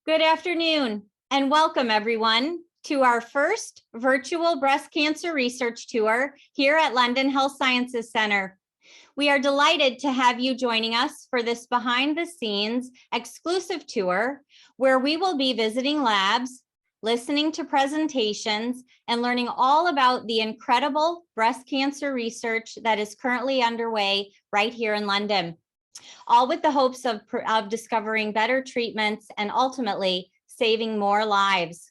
Good afternoon and welcome everyone to our first virtual breast cancer research tour here at London Health Sciences Center. We are delighted to have you joining us for this behind the scenes exclusive tour where we will be visiting labs, listening to presentations, and learning all about the incredible breast cancer research that is currently underway right here in London, all with the hopes of discovering better treatments and ultimately saving more lives.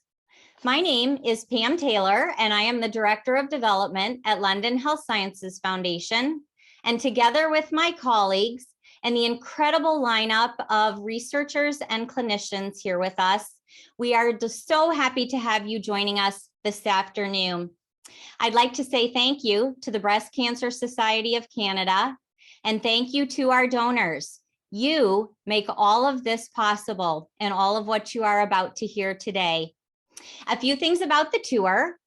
My name is Pam Taylor, and I am the Director of Development at London Health Sciences Foundation. And together with my colleagues and the incredible lineup of researchers and clinicians here with us, we are just so happy to have you joining us this afternoon. I'd like to say thank you to the Breast Cancer Society of Canada, and thank you to our donors. You make all of this possible and all of what you are about to hear today. A few things about the tour.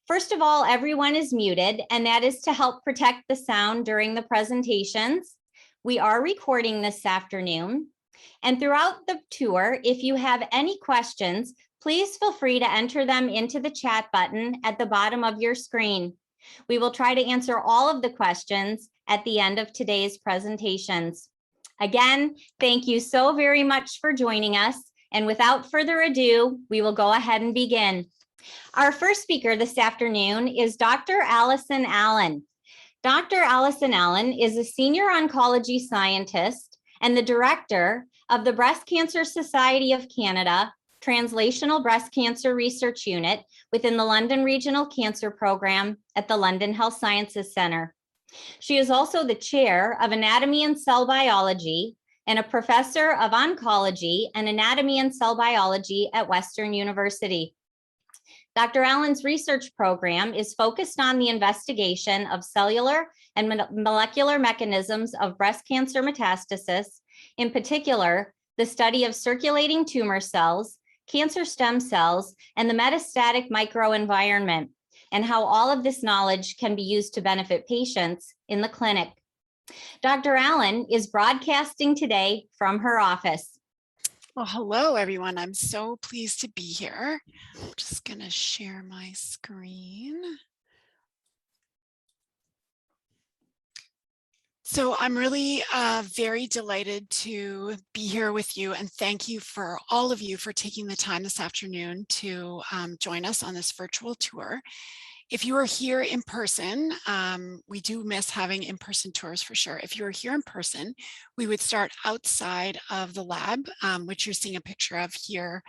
First of all, everyone is muted, and that is to help protect the sound during the presentations. We are recording this afternoon. And throughout the tour, if you have any questions, please feel free to enter them into the chat button at the bottom of your screen. We will try to answer all of the questions at the end of today's presentations. Again, thank you so very much for joining us. And without further ado, we will go ahead and begin. Our first speaker this afternoon is Dr. Allison Allen. Dr. Allison Allen is a senior oncology scientist and the director of the Breast Cancer Society of Canada Translational Breast Cancer Research Unit within the London Regional Cancer Program at the London Health Sciences Centre. She is also the chair of Anatomy and Cell Biology and a professor of oncology and anatomy and cell biology at Western University. Dr. Allen's research program is focused on the investigation of cellular and molecular mechanisms of breast cancer metastasis, in particular, the study of circulating tumor cells, cancer stem cells, and the metastatic microenvironment, and how all of this knowledge can be used to benefit patients in the clinic. Dr. Allen is broadcasting today from her office. Well, hello, everyone. I'm so pleased to be here. I'm just going to share my screen. So I'm really very delighted to be here with you, and thank you for all of you for taking the time this afternoon to join us on this virtual tour. If you are here in person, we do miss having in-person tours for sure. If you are here in person, we would start outside of the lab, which you're seeing a picture of here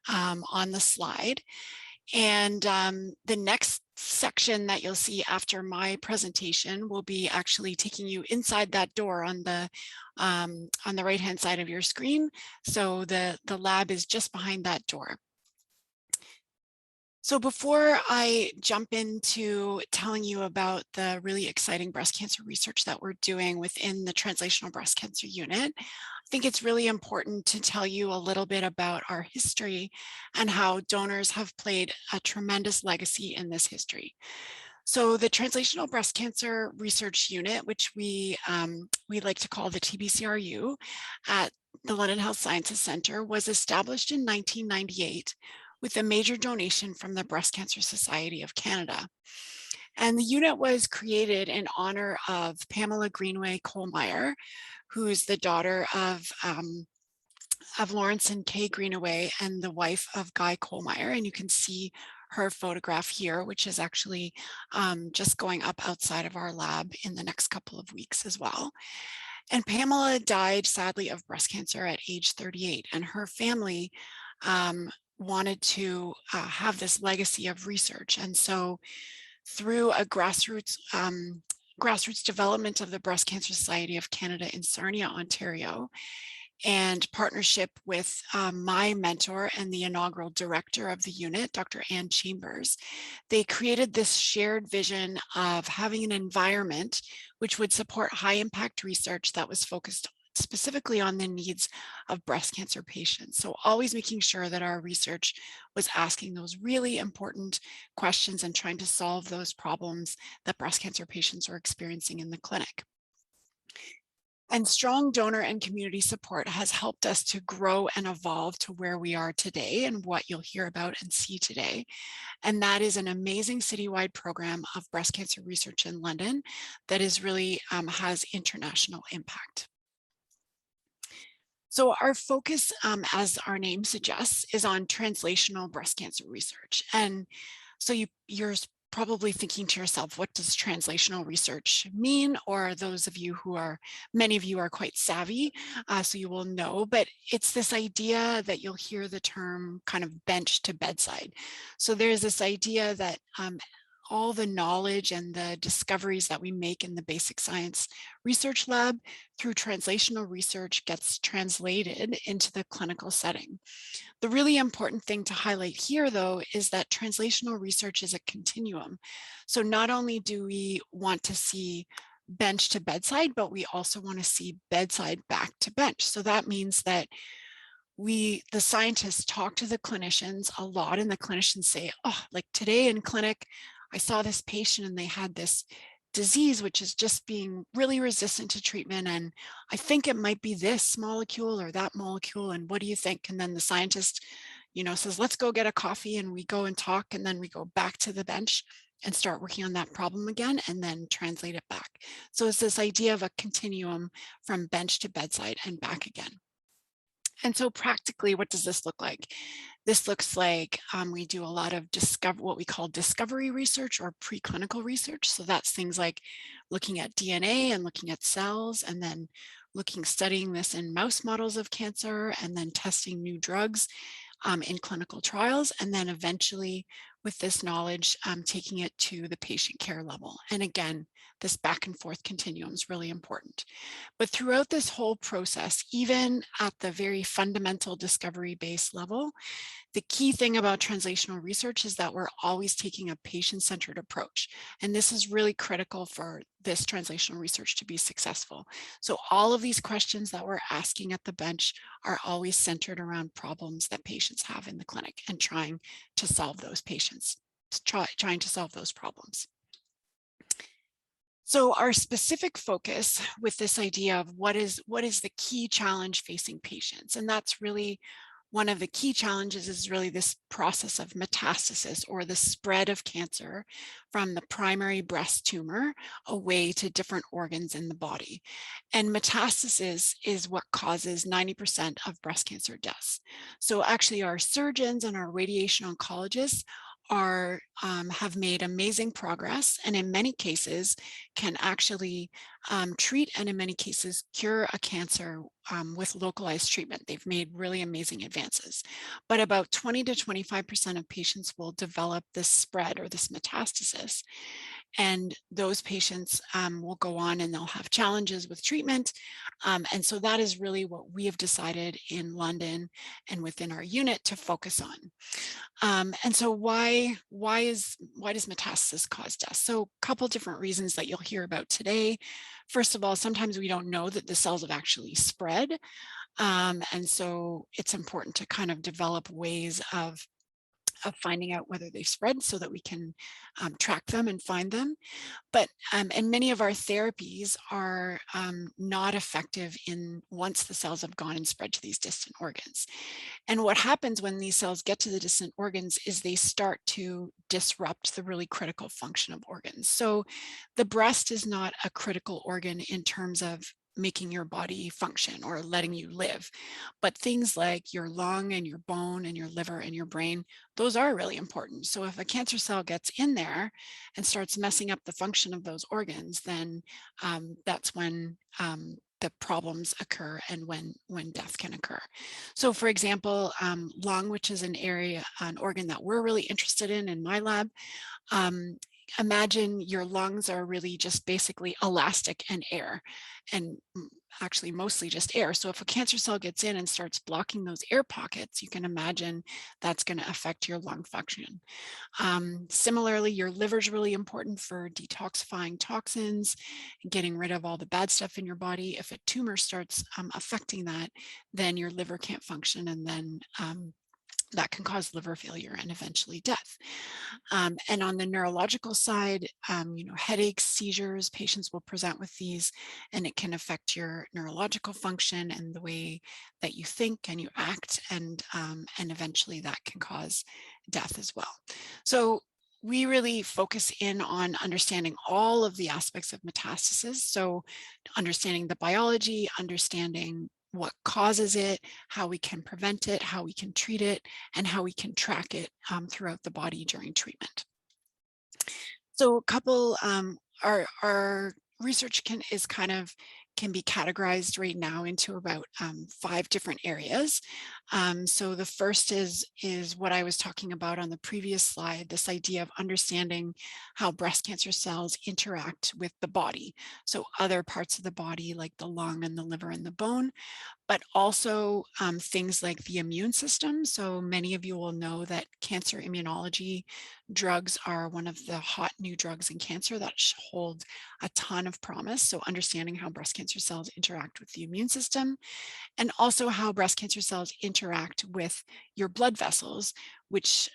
on the slide. And the next section that you'll see after my presentation will be actually taking you inside that door on the right-hand side of your screen. So the lab is just behind that door. So before I jump into telling you about the really exciting breast cancer research that we're doing within the Translational Breast Cancer Unit, I think it's really important to tell you a little bit about our history and how donors have played a tremendous legacy in this history. So the Translational Breast Cancer Research Unit, which we like to call the TBCRU at the London Health Sciences Centre, was established in 1998 with a major donation from the Breast Cancer Society of Canada. And the unit was created in honor of Pamela Greenway Kohlmeyer, who is the daughter of Lawrence and Kay Greenaway and the wife of Guy Kohlmeyer. And you can see her photograph here, which is actually just going up outside of our lab in the next couple of weeks as well. And Pamela died sadly of breast cancer at age 38, and her family wanted to have this legacy of research. And so through a grassroots development of the Breast Cancer Society of Canada in Sarnia, Ontario, and partnership with my mentor and the inaugural director of the unit, Dr. Ann Chambers, they created this shared vision of having an environment which would support high impact research that was focused specifically on the needs of breast cancer patients. So always making sure that our research was asking those really important questions and trying to solve those problems that breast cancer patients are experiencing in the clinic. And strong donor and community support has helped us to grow and evolve to where we are today and what you'll hear about and see today. And that is an amazing citywide program of breast cancer research in London that is really has international impact. So our focus, as our name suggests, is on translational breast cancer research. And so you're probably thinking to yourself, what does translational research mean? Or those of you who are, many of you are quite savvy, so you will know, but it's this idea that you'll hear the term kind of bench to bedside. So there's this idea that all the knowledge and the discoveries that we make in the basic science research lab through translational research gets translated into the clinical setting. The really important thing to highlight here, though, is that translational research is a continuum. So not only do we want to see bench to bedside, but we also want to see bedside back to bench. So that means that the scientists talk to the clinicians a lot, and the clinicians say, oh, like today in clinic, I saw this patient and they had this disease, which is just being really resistant to treatment. And I think it might be this molecule or that molecule. And what do you think? And then the scientist, says, let's go get a coffee, and we go and talk. And then we go back to the bench and start working on that problem again, and then translate it back. So it's this idea of a continuum from bench to bedside and back again. And so practically, what does this look like? This looks like we do a lot of what we call discovery research or preclinical research. So that's things like looking at DNA and looking at cells, and then studying this in mouse models of cancer, and then testing new drugs in clinical trials, and then eventually with this knowledge, taking it to the patient care level. And again, this back and forth continuum is really important. But throughout this whole process, even at the very fundamental discovery-based level, the key thing about translational research is that we're always taking a patient-centered approach. And this is really critical for this translational research to be successful. So all of these questions that we're asking at the bench are always centered around problems that patients have in the clinic and trying to solve those trying to solve those problems. So our specific focus with this idea of what is the key challenge facing patients, and that's really one of the key challenges is really this process of metastasis, or the spread of cancer from the primary breast tumor away to different organs in the body. And metastasis is what causes 90% of breast cancer deaths. So actually our surgeons and our radiation oncologists have made amazing progress, and in many cases can actually treat, and in many cases cure a cancer with localized treatment. They've made really amazing advances. But about 20 to 25% of patients will develop this spread or this metastasis. And those patients will go on and they'll have challenges with treatment. And so that is really what we have decided in London and within our unit to focus on. And so why does metastasis cause death? So a couple different reasons that you'll hear about today. First of all, sometimes we don't know that the cells have actually spread. And so it's important to kind of develop ways of finding out whether they've spread so that we can track them and find them. But and many of our therapies are not effective once the cells have gone and spread to these distant organs. And what happens when these cells get to the distant organs is they start to disrupt the really critical function of organs. So the breast is not a critical organ in terms of making your body function or letting you live. But things like your lung and your bone and your liver and your brain, those are really important. So if a cancer cell gets in there and starts messing up the function of those organs, then that's when the problems occur and when death can occur. So for example, lung, which is an organ that we're really interested in my lab, imagine your lungs are really just basically elastic and air, and actually mostly just air. So if a cancer cell gets in and starts blocking those air pockets, you can imagine that's going to affect your lung function. Similarly, your liver is really important for detoxifying toxins and getting rid of all the bad stuff in your body. If a tumor starts affecting that, then your liver can't function, and then that can cause liver failure and eventually death. And on the neurological side, headaches, seizures, patients will present with these, and it can affect your neurological function and the way that you think and you act, and eventually that can cause death as well. So we really focus in on understanding all of the aspects of metastasis. So understanding the biology, understanding what causes it, how we can prevent it, how we can treat it, and how we can track it throughout the body during treatment. So a couple, our research can be categorized right now into about 5 different areas. So the first is what I was talking about on the previous slide, this idea of understanding how breast cancer cells interact with the body. So other parts of the body like the lung and the liver and the bone, but also things like the immune system. So many of you will know that cancer immunology drugs are one of the hot new drugs in cancer that hold a ton of promise. So understanding how breast cancer cells interact with the immune system, and also how breast cancer cells interact with your blood vessels, which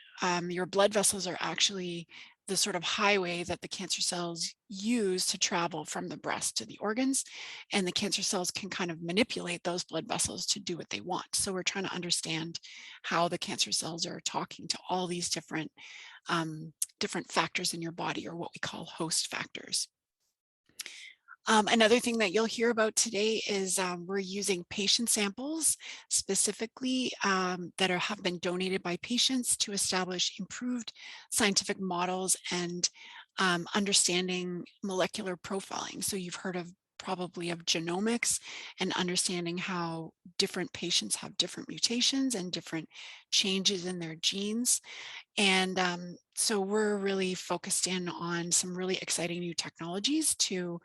your blood vessels are actually the sort of highway that the cancer cells use to travel from the breast to the organs, and the cancer cells can kind of manipulate those blood vessels to do what they want. So we're trying to understand how the cancer cells are talking to all these different factors in your body, or what we call host factors. Another thing that you'll hear about today is we're using patient samples specifically that have been donated by patients to establish improved scientific models and understanding molecular profiling. So you've heard of probably of genomics and understanding how different patients have different mutations and different changes in their genes. And so we're really focused in on some really exciting new technologies to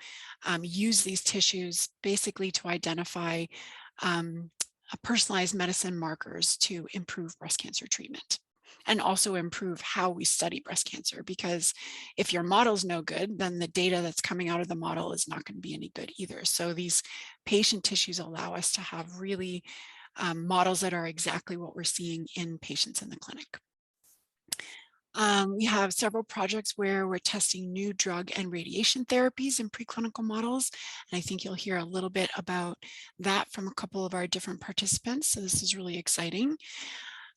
use these tissues basically to identify personalized medicine markers to improve breast cancer treatment, and also improve how we study breast cancer, because if your model's no good, then the data that's coming out of the model is not going to be any good either. So these patient tissues allow us to have really models that are exactly what we're seeing in patients in the clinic. We have several projects where we're testing new drug and radiation therapies in preclinical models. And I think you'll hear a little bit about that from a couple of our different participants. So this is really exciting.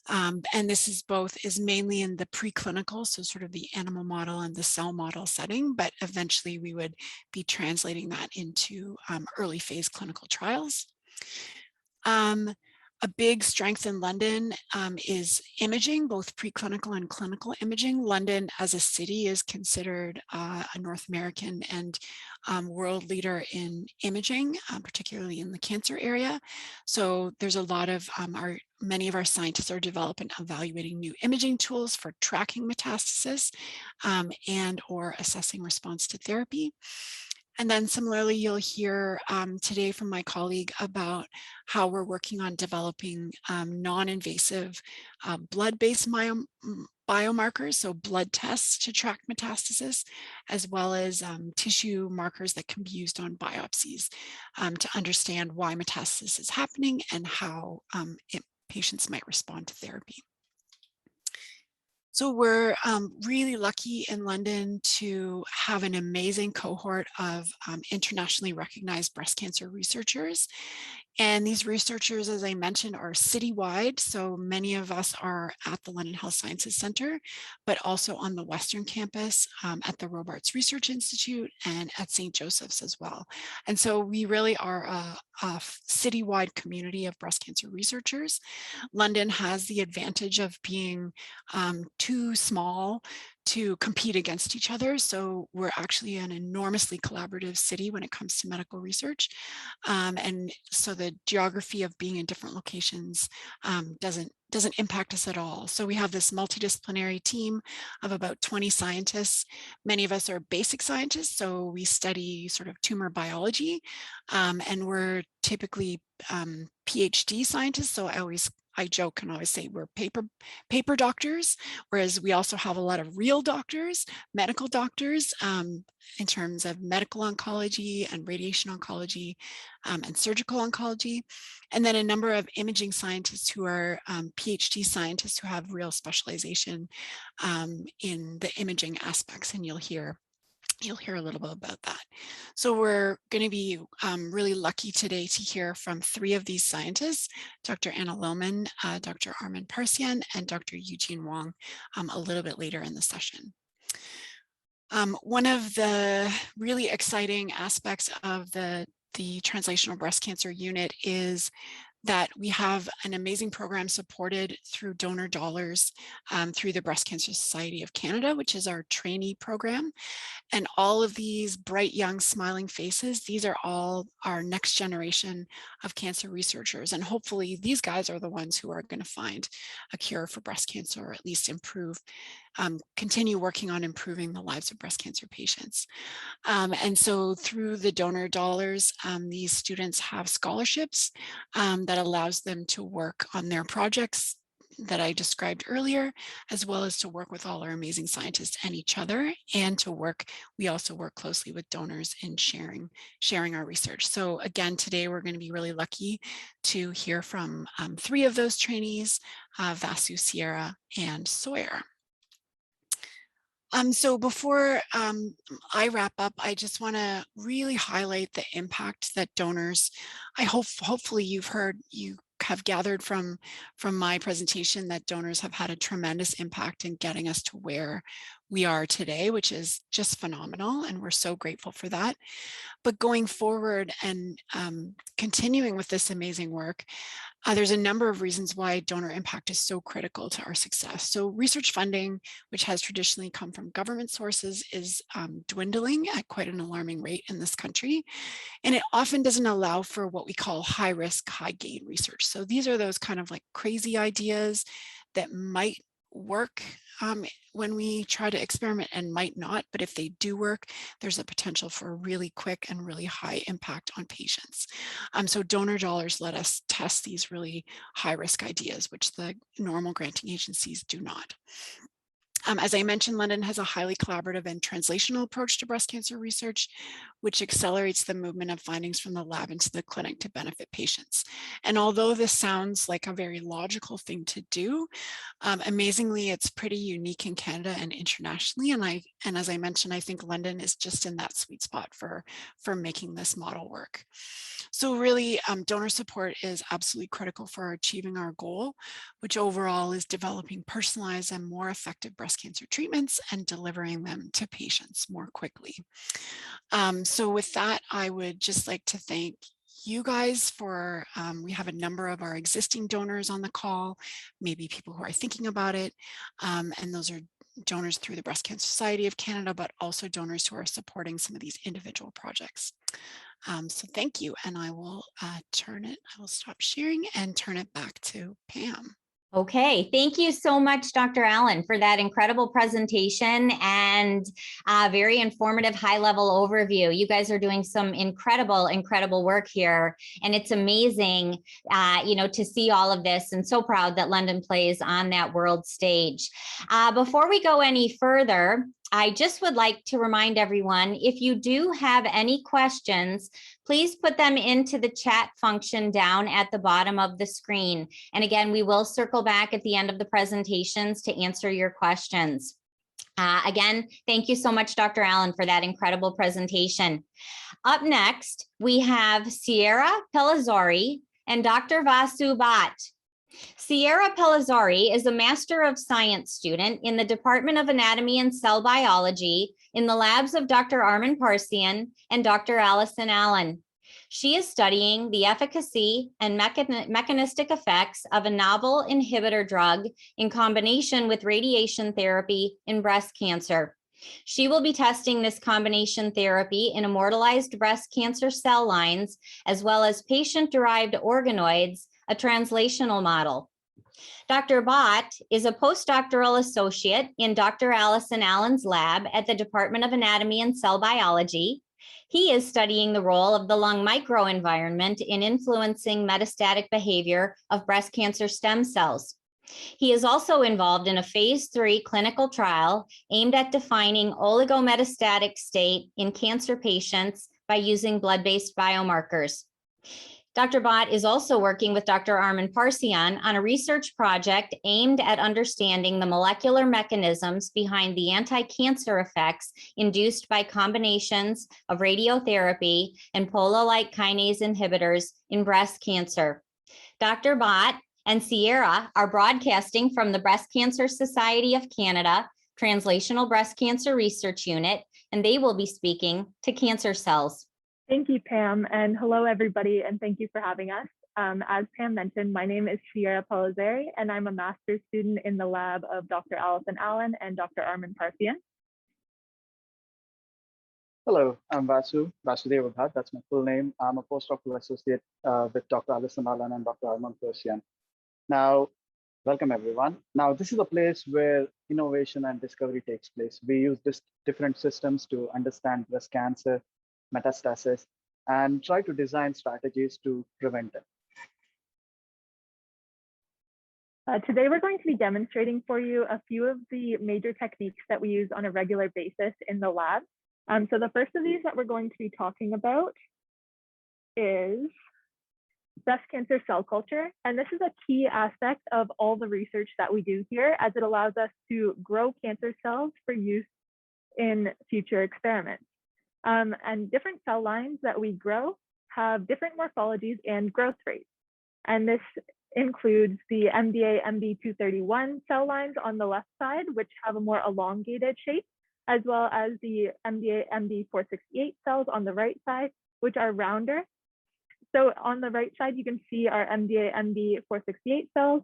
And this is mainly in the preclinical, so sort of the animal model and the cell model setting, but eventually we would be translating that into early phase clinical trials. A big strength in London is imaging, both preclinical and clinical imaging. London as a city is considered a North American and world leader in imaging, particularly in the cancer area. So there's a lot of many of our scientists are developing and evaluating new imaging tools for tracking metastasis and or assessing response to therapy. And then similarly, you'll hear today from my colleague about how we're working on developing non-invasive blood-based biomarkers, so blood tests to track metastasis, as well as tissue markers that can be used on biopsies to understand why metastasis is happening and how patients might respond to therapy. So we're really lucky in London to have an amazing cohort of internationally recognized breast cancer researchers. And these researchers, as I mentioned, are citywide. So many of us are at the London Health Sciences Centre, but also on the Western Campus at the Robarts Research Institute and at St. Joseph's as well. And so we really are a citywide community of breast cancer researchers. London has the advantage of being too small to compete against each other. So we're actually an enormously collaborative city when it comes to medical research. And so the geography of being in different locations doesn't impact us at all. So we have this multidisciplinary team of about 20 scientists. Many of us are basic scientists, so we study sort of tumor biology, and we're typically PhD scientists. So I joke and always say we're paper doctors, whereas we also have a lot of real doctors, medical doctors, in terms of medical oncology and radiation oncology and surgical oncology. And then a number of imaging scientists who are PhD scientists who have real specialization in the imaging aspects, and you'll hear a little bit about that. So we're going to be really lucky today to hear from 3 of these scientists, Dr. Anna Lillman, Dr. Armen Parsian, and Dr. Eugene Wong a little bit later in the session. One of the really exciting aspects of the Translational Breast Cancer Unit is that we have an amazing program supported through donor dollars through the Breast Cancer Society of Canada, which is our trainee program. And all of these bright, young, smiling faces, these are all our next generation of cancer researchers. And hopefully these guys are the ones who are going to find a cure for breast cancer, or at least continue working on improving the lives of breast cancer patients. And so through the donor dollars, these students have scholarships that allows them to work on their projects that I described earlier, as well as to work with all our amazing scientists and each other, and we also work closely with donors in sharing our research. So again, today we're going to be really lucky to hear from 3 of those trainees, Vasu, Sierra, and Sawyer. So before I wrap up, I just want to really highlight the impact that donors, hopefully you have gathered from my presentation that donors have had a tremendous impact in getting us to where we are today, which is just phenomenal, and we're so grateful for that. But going forward and continuing with this amazing work, there's a number of reasons why donor impact is so critical to our success. So research funding, which has traditionally come from government sources, is dwindling at quite an alarming rate in this country. And it often doesn't allow for what we call high risk, high gain research. So these are those kind of like crazy ideas that might work when we try to experiment and might not, but if they do work, there's a potential for a really quick and really high impact on patients. So donor dollars let us test these really high risk ideas, which the normal granting agencies do not. As I mentioned, London has a highly collaborative and translational approach to breast cancer research, which accelerates the movement of findings from the lab into the clinic to benefit patients. And although this sounds like a very logical thing to do, amazingly, it's pretty unique in Canada and internationally. And as I mentioned, I think London is just in that sweet spot for making this model work. So really, donor support is absolutely critical for achieving our goal, which overall is developing personalized and more effective breast cancer treatments and delivering them to patients more quickly. So with that, I would just like to thank you guys for, we have a number of our existing donors on the call, maybe people who are thinking about it, and those are donors through the Breast Cancer Society of Canada, but also donors who are supporting some of these individual projects. So thank you, and I will stop sharing and turn it back to Pam. Okay, thank you so much, Dr. Allen, for that incredible presentation and very informative high-level overview. You guys are doing some incredible work here, and it's amazing, to see all of this, and so proud that London plays on that world stage. Before we go any further, I just would like to remind everyone, if you do have any questions, please put them into the chat function down at the bottom of the screen. And again, we will circle back at the end of the presentations to answer your questions. Again, thank you so much, Dr. Allen, for that incredible presentation. Up next, we have Sierra Pellizzari and Dr. Vasu Bhatt. Sierra Pellizzari is a Master of Science student in the Department of Anatomy and Cell Biology in the labs of Dr. Armen Parsian and Dr. Allison Allen. She is studying the efficacy and mechanistic effects of a novel inhibitor drug in combination with radiation therapy in breast cancer. She will be testing this combination therapy in immortalized breast cancer cell lines, as well as patient-derived organoids, a translational model. Dr. Bhatt is a postdoctoral associate in Dr. Allison Allen's lab at the Department of Anatomy and Cell Biology, He is studying the role of the lung microenvironment in influencing metastatic behavior of breast cancer stem cells. He is also involved in a phase 3 clinical trial aimed at defining oligometastatic state in cancer patients by using blood-based biomarkers. Dr. Bott is also working with Dr. Armen Parsian on a research project aimed at understanding the molecular mechanisms behind the anti-cancer effects induced by combinations of radiotherapy and polo-like kinase inhibitors in breast cancer. Dr. Bott and Sierra are broadcasting from the Breast Cancer Society of Canada Translational Breast Cancer Research Unit, and they will be speaking to cancer cells. Thank you, Pam, and hello, everybody, and thank you for having us. As Pam mentioned, my name is Sierra Palazeri, and I'm a master's student in the lab of Dr. Allison Allen and Dr. Armen Parsian. Hello, I'm Vasudeva Bhatt, that's my full name. I'm a postdoctoral associate with Dr. Allison Allen and Dr. Armen Parsian. Now, welcome everyone. Now, this is a place where innovation and discovery takes place. We use different systems to understand breast cancer, metastasis, and try to design strategies to prevent it. Today, we're going to be demonstrating for you a few of the major techniques that we use on a regular basis in the lab. So the first of these that we're going to be talking about is breast cancer cell culture. And this is a key aspect of all the research that we do here, as it allows us to grow cancer cells for use in future experiments. And different cell lines that we grow have different morphologies and growth rates. And this includes the MDA-MB231 cell lines on the left side, which have a more elongated shape, as well as the MDA-MB468 cells on the right side, which are rounder. So on the right side, you can see our MDA-MB468 cells,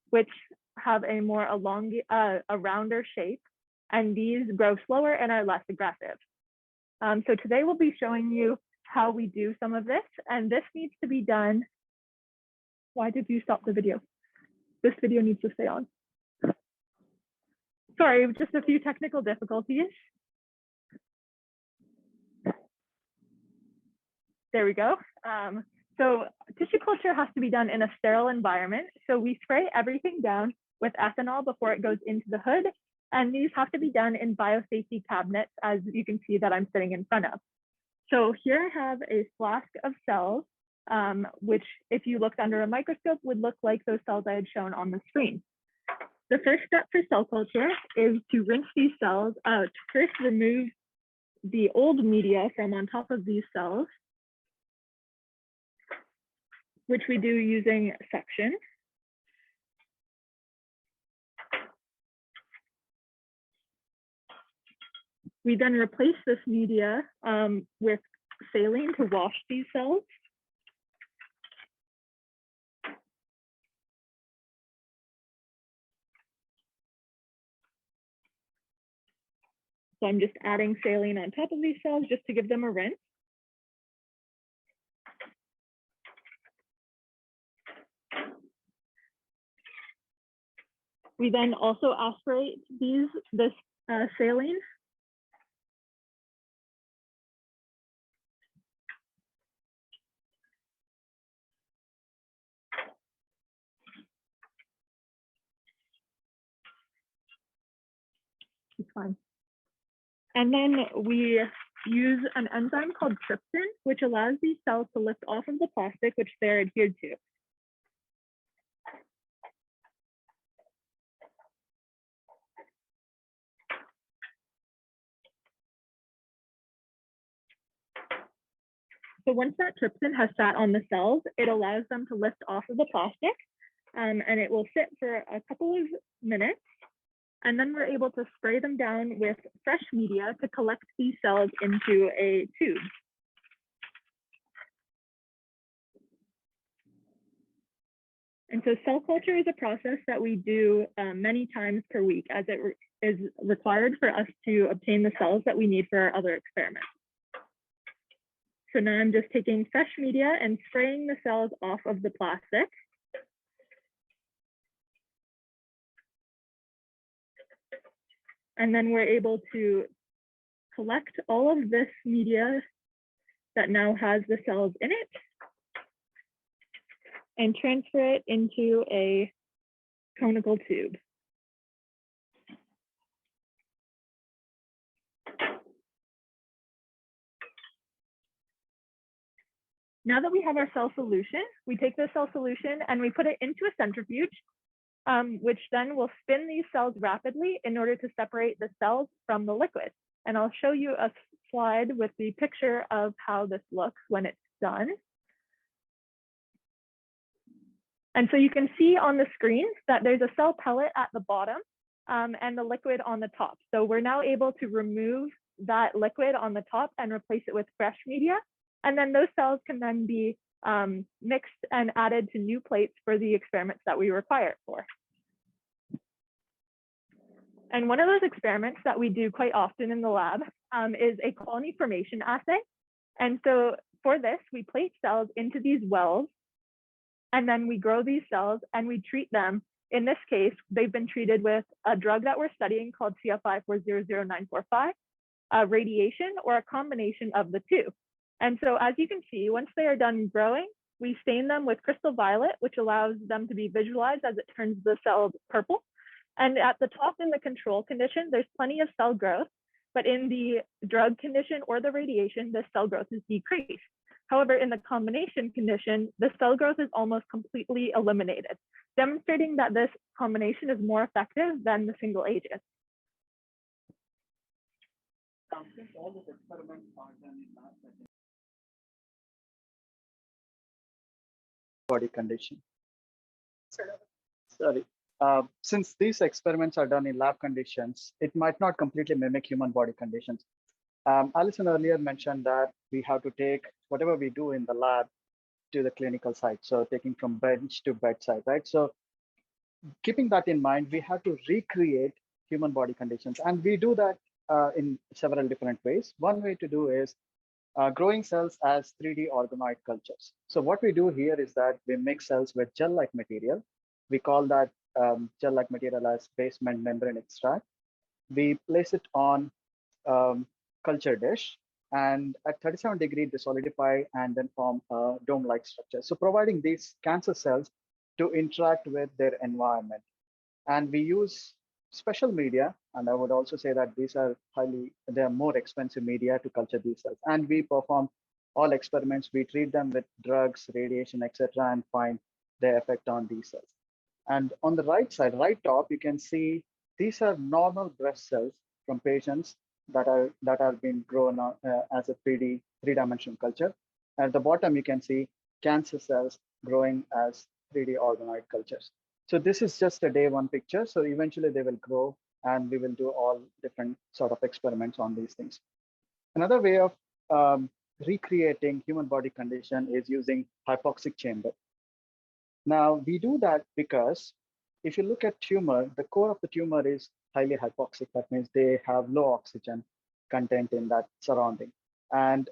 which have a more a rounder shape, and these grow slower and are less aggressive. So today we'll be showing you how we do some of this, and this needs to be done. Why did you stop the video? This video needs to stay on. Sorry, just a few technical difficulties. There we go. So tissue culture has to be done in a sterile environment. So we spray everything down with ethanol before it goes into the hood. And these have to be done in biosafety cabinets, as you can see that I'm sitting in front of. So here I have a flask of cells, which if you looked under a microscope would look like those cells I had shown on the screen. The first step for cell culture is to rinse these cells out. First, remove the old media from on top of these cells, which we do using suction. We then replace this media with saline to wash these cells. So I'm just adding saline on top of these cells just to give them a rinse. We then also aspirate this saline. It's fine. And then we use an enzyme called trypsin, which allows these cells to lift off of the plastic which they're adhered to. So once that trypsin has sat on the cells, it allows them to lift off of the plastic, and it will sit for a couple of minutes. And then we're able to spray them down with fresh media to collect these cells into a tube. And so cell culture is a process that we do many times per week, as it is required for us to obtain the cells that we need for our other experiments. So now I'm just taking fresh media and spraying the cells off of the plastic. And then we're able to collect all of this media that now has the cells in it and transfer it into a conical tube. Now that we have our cell solution, we take the cell solution and we put it into a centrifuge, which then will spin these cells rapidly in order to separate the cells from the liquid. And I'll show you a slide with the picture of how this looks when it's done. And so you can see on the screen that there's a cell pellet at the bottom and the liquid on the top. So we're now able to remove that liquid on the top and replace it with fresh media. And then those cells can then be mixed and added to new plates for the experiments that we require it for. And one of those experiments that we do quite often in the lab is a colony formation assay. And so for this, we plate cells into these wells, and then we grow these cells and we treat them. In this case, they've been treated with a drug that we're studying called CFI 400945, radiation, or a combination of the two. And so as you can see, once they are done growing, we stain them with crystal violet, which allows them to be visualized as it turns the cells purple. And at the top in the control condition, there's plenty of cell growth, but in the drug condition or the radiation, the cell growth is decreased. However, in the combination condition, the cell growth is almost completely eliminated, demonstrating that this combination is more effective than the single agent. Since all these experiments are done in lab setting, body condition. Sorry. Since these experiments are done in lab conditions, it might not completely mimic human body conditions. Alison earlier mentioned that we have to take whatever we do in the lab to the clinical site. So taking from bench to bedside, right? So keeping that in mind, we have to recreate human body conditions. And we do that in several different ways. One way to do is growing cells as 3D organoid cultures. So what we do here is that we mix cells with gel-like material. We call that gel-like material as basement membrane extract. We place it on culture dish, and at 37 degrees, they solidify and then form a dome-like structure. So providing these cancer cells to interact with their environment. And we use special media, and I would also say that these are they're more expensive media to culture these cells. And we perform all experiments. We treat them with drugs, radiation, etc., and find their effect on these cells. And on the right side, right top, you can see these are normal breast cells from patients that are being grown as a three-dimensional culture. At the bottom, you can see cancer cells growing as 3D organoid cultures. So this is just a day one picture. So eventually they will grow, and we will do all different sort of experiments on these things. Another way of recreating human body condition is using hypoxic chamber. Now we do that because if you look at tumor, the core of the tumor is highly hypoxic. That means they have low oxygen content in that surrounding. And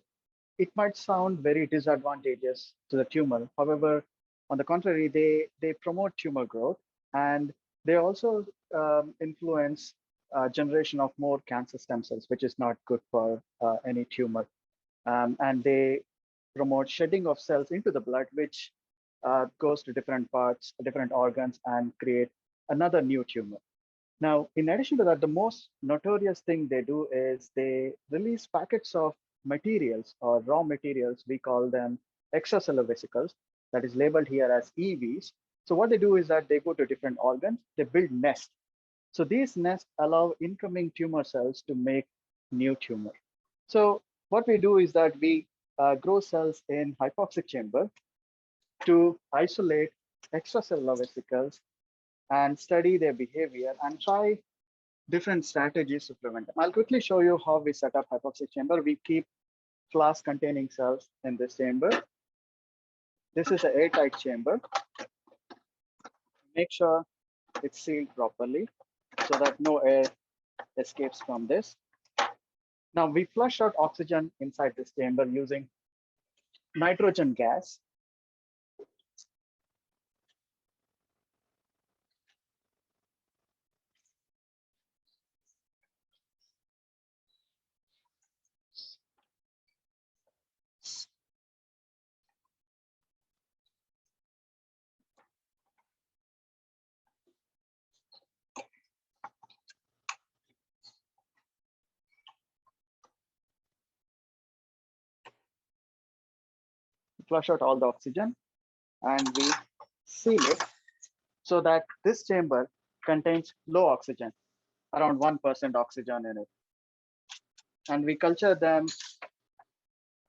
it might sound very disadvantageous to the tumor. However, on the contrary, they promote tumor growth, and they also influence generation of more cancer stem cells, which is not good for any tumor. And they promote shedding of cells into the blood, which goes to different parts, different organs, and create another new tumor. Now, in addition to that, the most notorious thing they do is they release packets of materials or raw materials. We call them extracellular vesicles, that is labeled here as EVs. So what they do is that they go to different organs, they build nests. So these nests allow incoming tumor cells to make new tumor. So what we do is that we grow cells in hypoxic chamber to isolate extracellular vesicles and study their behavior and try different strategies to prevent them. I'll quickly show you how we set up hypoxic chamber. We keep flask containing cells in this chamber. This is an airtight chamber. Make sure it's sealed properly so that no air escapes from this. Now we flush out oxygen inside this chamber using nitrogen gas. flush out all the oxygen and we seal it so that this chamber contains low oxygen, around 1% oxygen in it. And we culture them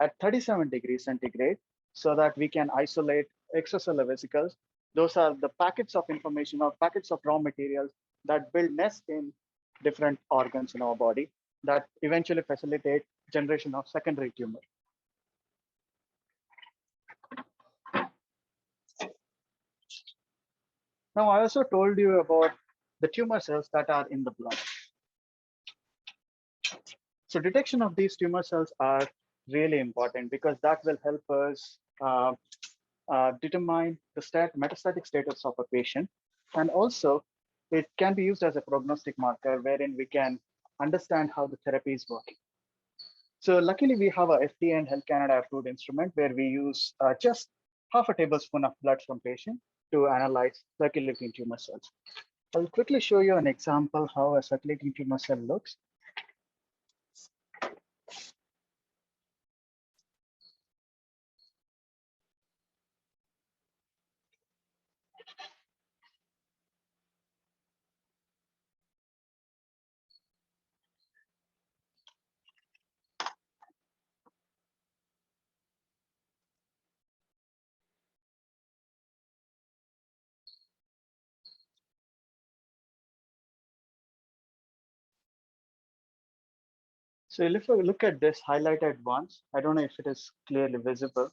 at 37 degrees centigrade so that we can isolate extracellular vesicles. Those are the packets of information or packets of raw materials that build nest in different organs in our body that eventually facilitate generation of secondary tumor. Now, I also told you about the tumor cells that are in the blood. So detection of these tumor cells are really important because that will help us determine the metastatic status of a patient. And also, it can be used as a prognostic marker wherein we can understand how the therapy is working. So luckily, we have a FDN Health Canada approved instrument where we use just half a tablespoon of blood from patient to analyze circulating tumor cells. I'll quickly show you an example how a circulating tumor cell looks. So if we look at this highlighted ones, I don't know if it is clearly visible.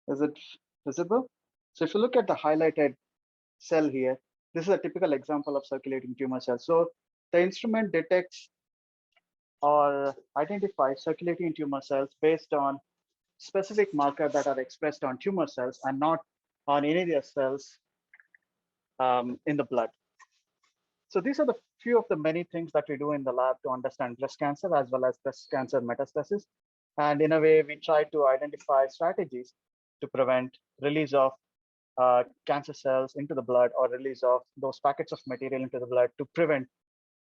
Is it visible? So if you look at the highlighted cell here, this is a typical example of circulating tumor cells. So the instrument detects or identifies circulating tumor cells based on specific markers that are expressed on tumor cells and not on any of the cells in the blood. So these are the few of the many things that we do in the lab to understand breast cancer as well as breast cancer metastasis. And in a way, we try to identify strategies to prevent release of cancer cells into the blood or release of those packets of material into the blood to prevent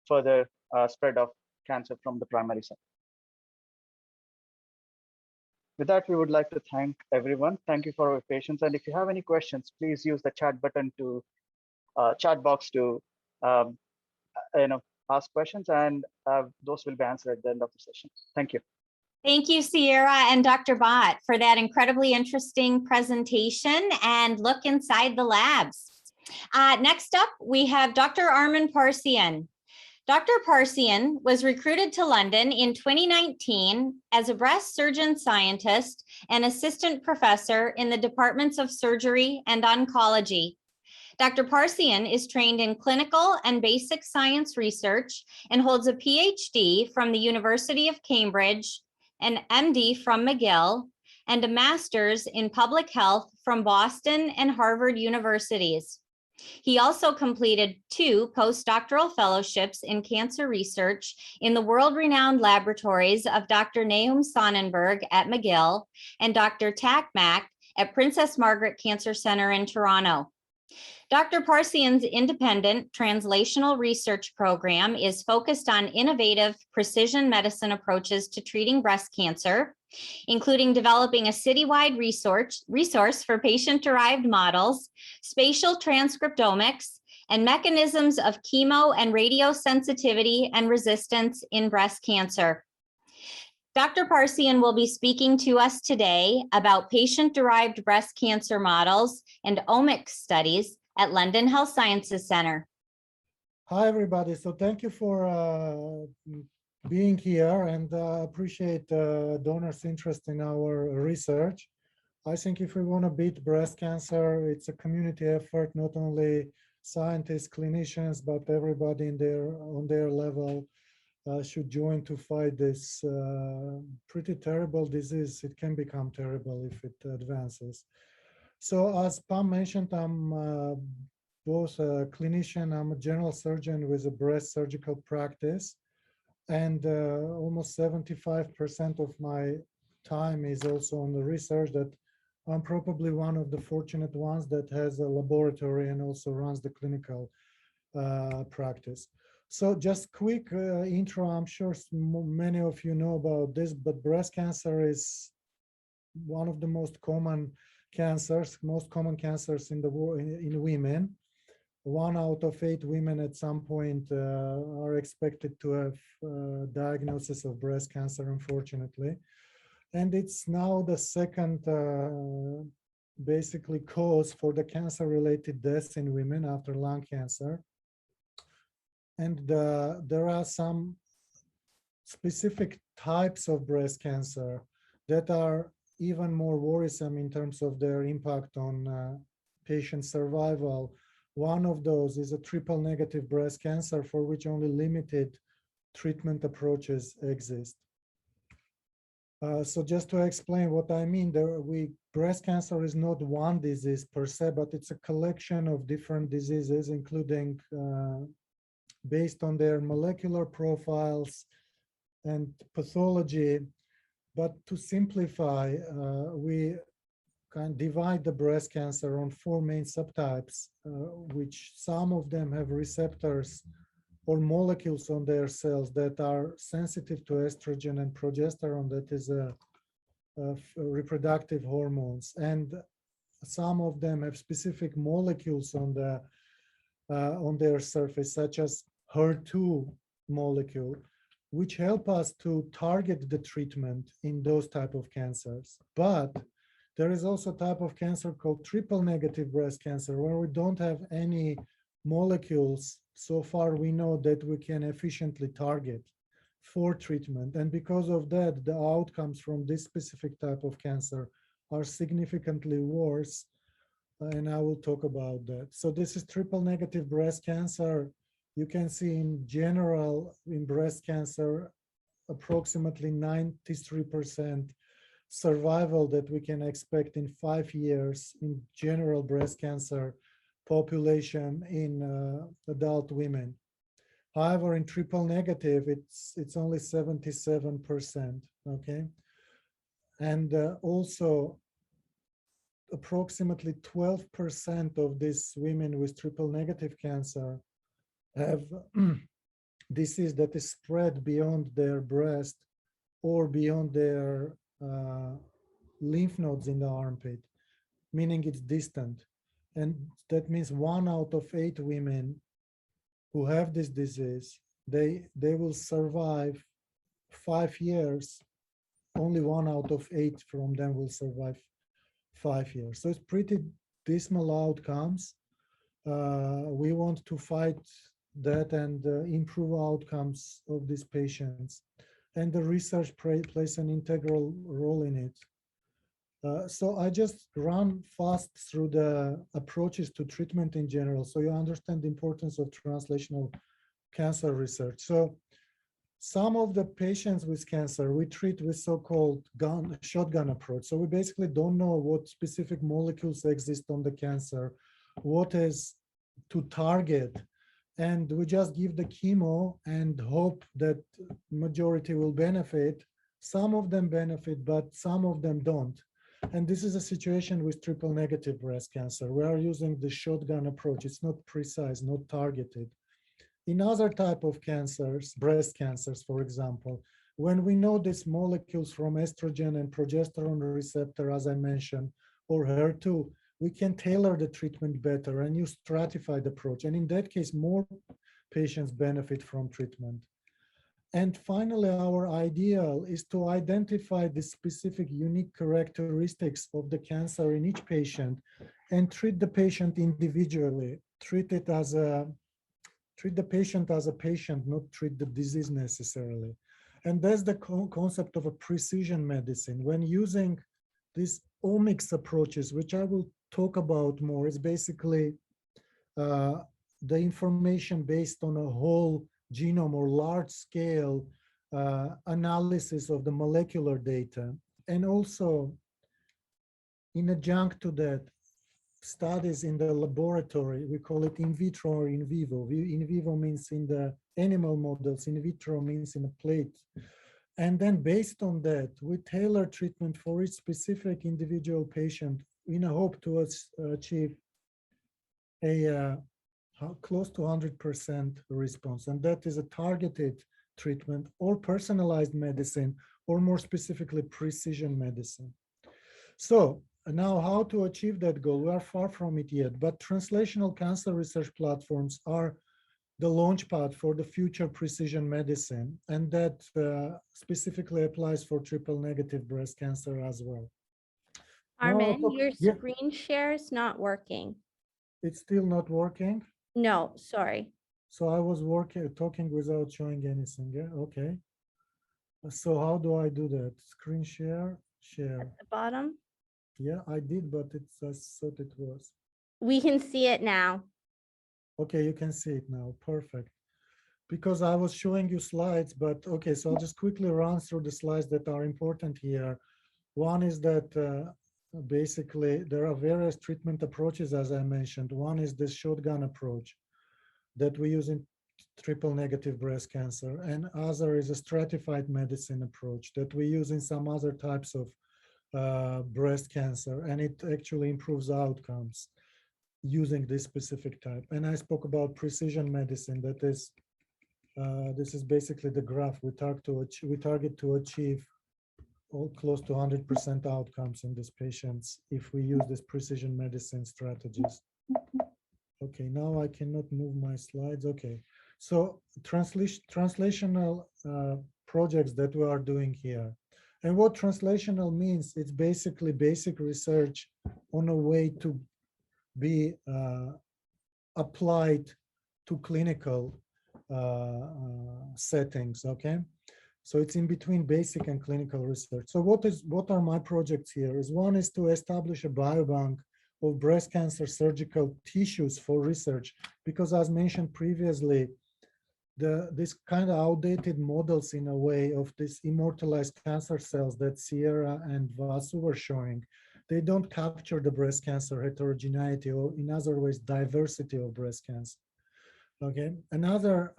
further spread of cancer from the primary cell. With that, we would like to thank everyone. Thank you for your patience. And if you have any questions, please use the chat button to chat box to ask questions, and those will be answered at the end of the session. Thank you. Thank you, Sierra and Dr. Bott, for that incredibly interesting presentation and look inside the labs. Next up, we have Dr. Armen Parsian. Dr. Parsian was recruited to London in 2019 as a breast surgeon scientist and assistant professor in the departments of surgery and oncology. Dr. Parsian is trained in clinical and basic science research and holds a PhD from the University of Cambridge, an MD from McGill, and a master's in public health from Boston and Harvard universities. He also completed 2 postdoctoral fellowships in cancer research in the world-renowned laboratories of Dr. Nahum Sonnenberg at McGill and Dr. Takmak at Princess Margaret Cancer Center in Toronto. Dr. Parsian's independent translational research program is focused on innovative precision medicine approaches to treating breast cancer, including developing a citywide resource for patient-derived models, spatial transcriptomics, and mechanisms of chemo and radiosensitivity and resistance in breast cancer. Dr. Parsian will be speaking to us today about patient-derived breast cancer models and omics studies at London Health Sciences Center. Hi, everybody. So thank you for being here, and appreciate donors' interest in our research. I think if we want to beat breast cancer, it's a community effort, not only scientists, clinicians, but everybody on their level should join to fight this pretty terrible disease. It can become terrible if it advances. So as Pam mentioned, I'm both a clinician, I'm a general surgeon with a breast surgical practice, and almost 75% of my time is also on the research that I'm probably one of the fortunate ones that has a laboratory and also runs the clinical practice. So just quick intro, I'm sure many of you know about this, but breast cancer is one of the most common cancers in the world in women. 1 out of 8 women at some point are expected to have diagnosis of breast cancer, unfortunately. And it's now the second basically cause for the cancer-related deaths in women after lung cancer. And there are some specific types of breast cancer that are even more worrisome in terms of their impact on patient survival. One of those is a triple negative breast cancer for which only limited treatment approaches exist. So just to explain what I mean, breast cancer is not one disease per se, but it's a collection of different diseases, including based on their molecular profiles and pathology. But to simplify, we can divide the breast cancer on 4 main subtypes, which some of them have receptors or molecules on their cells that are sensitive to estrogen and progesterone, that is reproductive hormones. And some of them have specific molecules on their surface, such as HER2 molecule, which help us to target the treatment in those type of cancers. But there is also a type of cancer called triple negative breast cancer, where we don't have any molecules so far we know that we can efficiently target for treatment. And because of that, the outcomes from this specific type of cancer are significantly worse. And I will talk about that. So this is triple negative breast cancer. You can see in general in breast cancer, approximately 93% survival that we can expect in 5 years in general breast cancer population in adult women. However, in triple negative, it's only 77%, okay? And also approximately 12% of these women with triple negative cancer have disease that is spread beyond their breast or beyond their lymph nodes in the armpit, meaning it's distant. And that means 1 out of 8 women who have this disease, they will survive 5 years. Only 1 out of 8 from them will survive 5 years. So it's pretty dismal outcomes. We want to fight that and improve outcomes of these patients. And the research plays an integral role in it. So I just run fast through the approaches to treatment in general, so you understand the importance of translational cancer research. So some of the patients with cancer we treat with so-called shotgun approach. So we basically don't know what specific molecules exist on the cancer, what is to target, and we just give the chemo and hope that majority will benefit. Some of them benefit, but some of them don't. And this is a situation with triple negative breast cancer. We are using the shotgun approach. It's not precise, not targeted. In other type of cancers, breast cancers, for example, when we know these molecules from estrogen and progesterone receptor, as I mentioned, or HER2, we can tailor the treatment better and use stratified approach. And in that case, more patients benefit from treatment. And finally, our ideal is to identify the specific unique characteristics of the cancer in each patient and treat the patient individually, treat the patient as a patient, not treat the disease necessarily. And that's the concept of a precision medicine. When using these omics approaches, which I will talk about more, is basically the information based on a whole genome or large scale analysis of the molecular data. And also, in adjunct to that, studies in the laboratory, we call it in vitro or in vivo. In vivo means in the animal models, in vitro means in a plate And then based on that, we tailor treatment for each specific individual patient in a hope to achieve a close to 100% response. And that is a targeted treatment or personalized medicine, or more specifically, precision medicine. So now how to achieve that goal? We are far from it yet, but translational cancer research platforms are the launchpad for the future precision medicine. And that specifically applies for triple negative breast cancer as well. Armen, your Yeah, screen share is not working. it's still not working. No, sorry. So I was talking without showing anything. Yeah, okay. So how do I do that? Screen share, share. At the bottom. Yeah, I did, but it's I thought it was. We can see it now. Okay, you can see it now. Perfect. Because I was showing you slides, but okay, so I'll just quickly run through the slides that are important here. One is that basically there are various treatment approaches, as I mentioned. One is this shotgun approach that we use in triple negative breast cancer, and other is a stratified medicine approach that we use in some other types of breast cancer, and it actually improves outcomes using this specific type. And I spoke about precision medicine. That is, this is basically the graph we target to achieve all close to 100% outcomes in these patients if we use this precision medicine strategies. Okay, now I cannot move my slides. Okay, so translational projects that we are doing here. And what translational means, it's basically basic research on a way to be applied to clinical settings, okay? So it's in between basic and clinical research. So what are my projects here? One is to establish a biobank of breast cancer surgical tissues for research, because as mentioned previously, this kind of outdated models in a way of this immortalized cancer cells that Sierra and Vasu were showing, they don't capture the breast cancer heterogeneity, or in other ways, diversity of breast cancer. Okay, another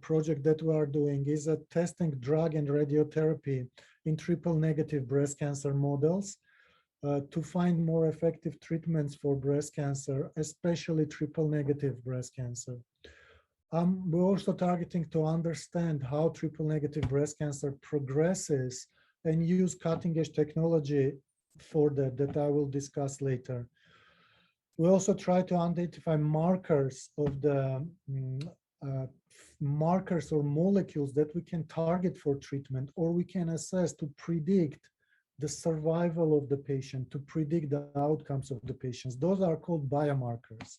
project that we are doing is testing drug and radiotherapy in triple negative breast cancer models to find more effective treatments for breast cancer, especially triple negative breast cancer. We're also targeting to understand how triple negative breast cancer progresses and use cutting edge technology for that I will discuss later. We also try to identify markers of the markers or molecules that we can target for treatment, or we can assess to predict the survival of the patient, to predict the outcomes of the patients. Those are called biomarkers.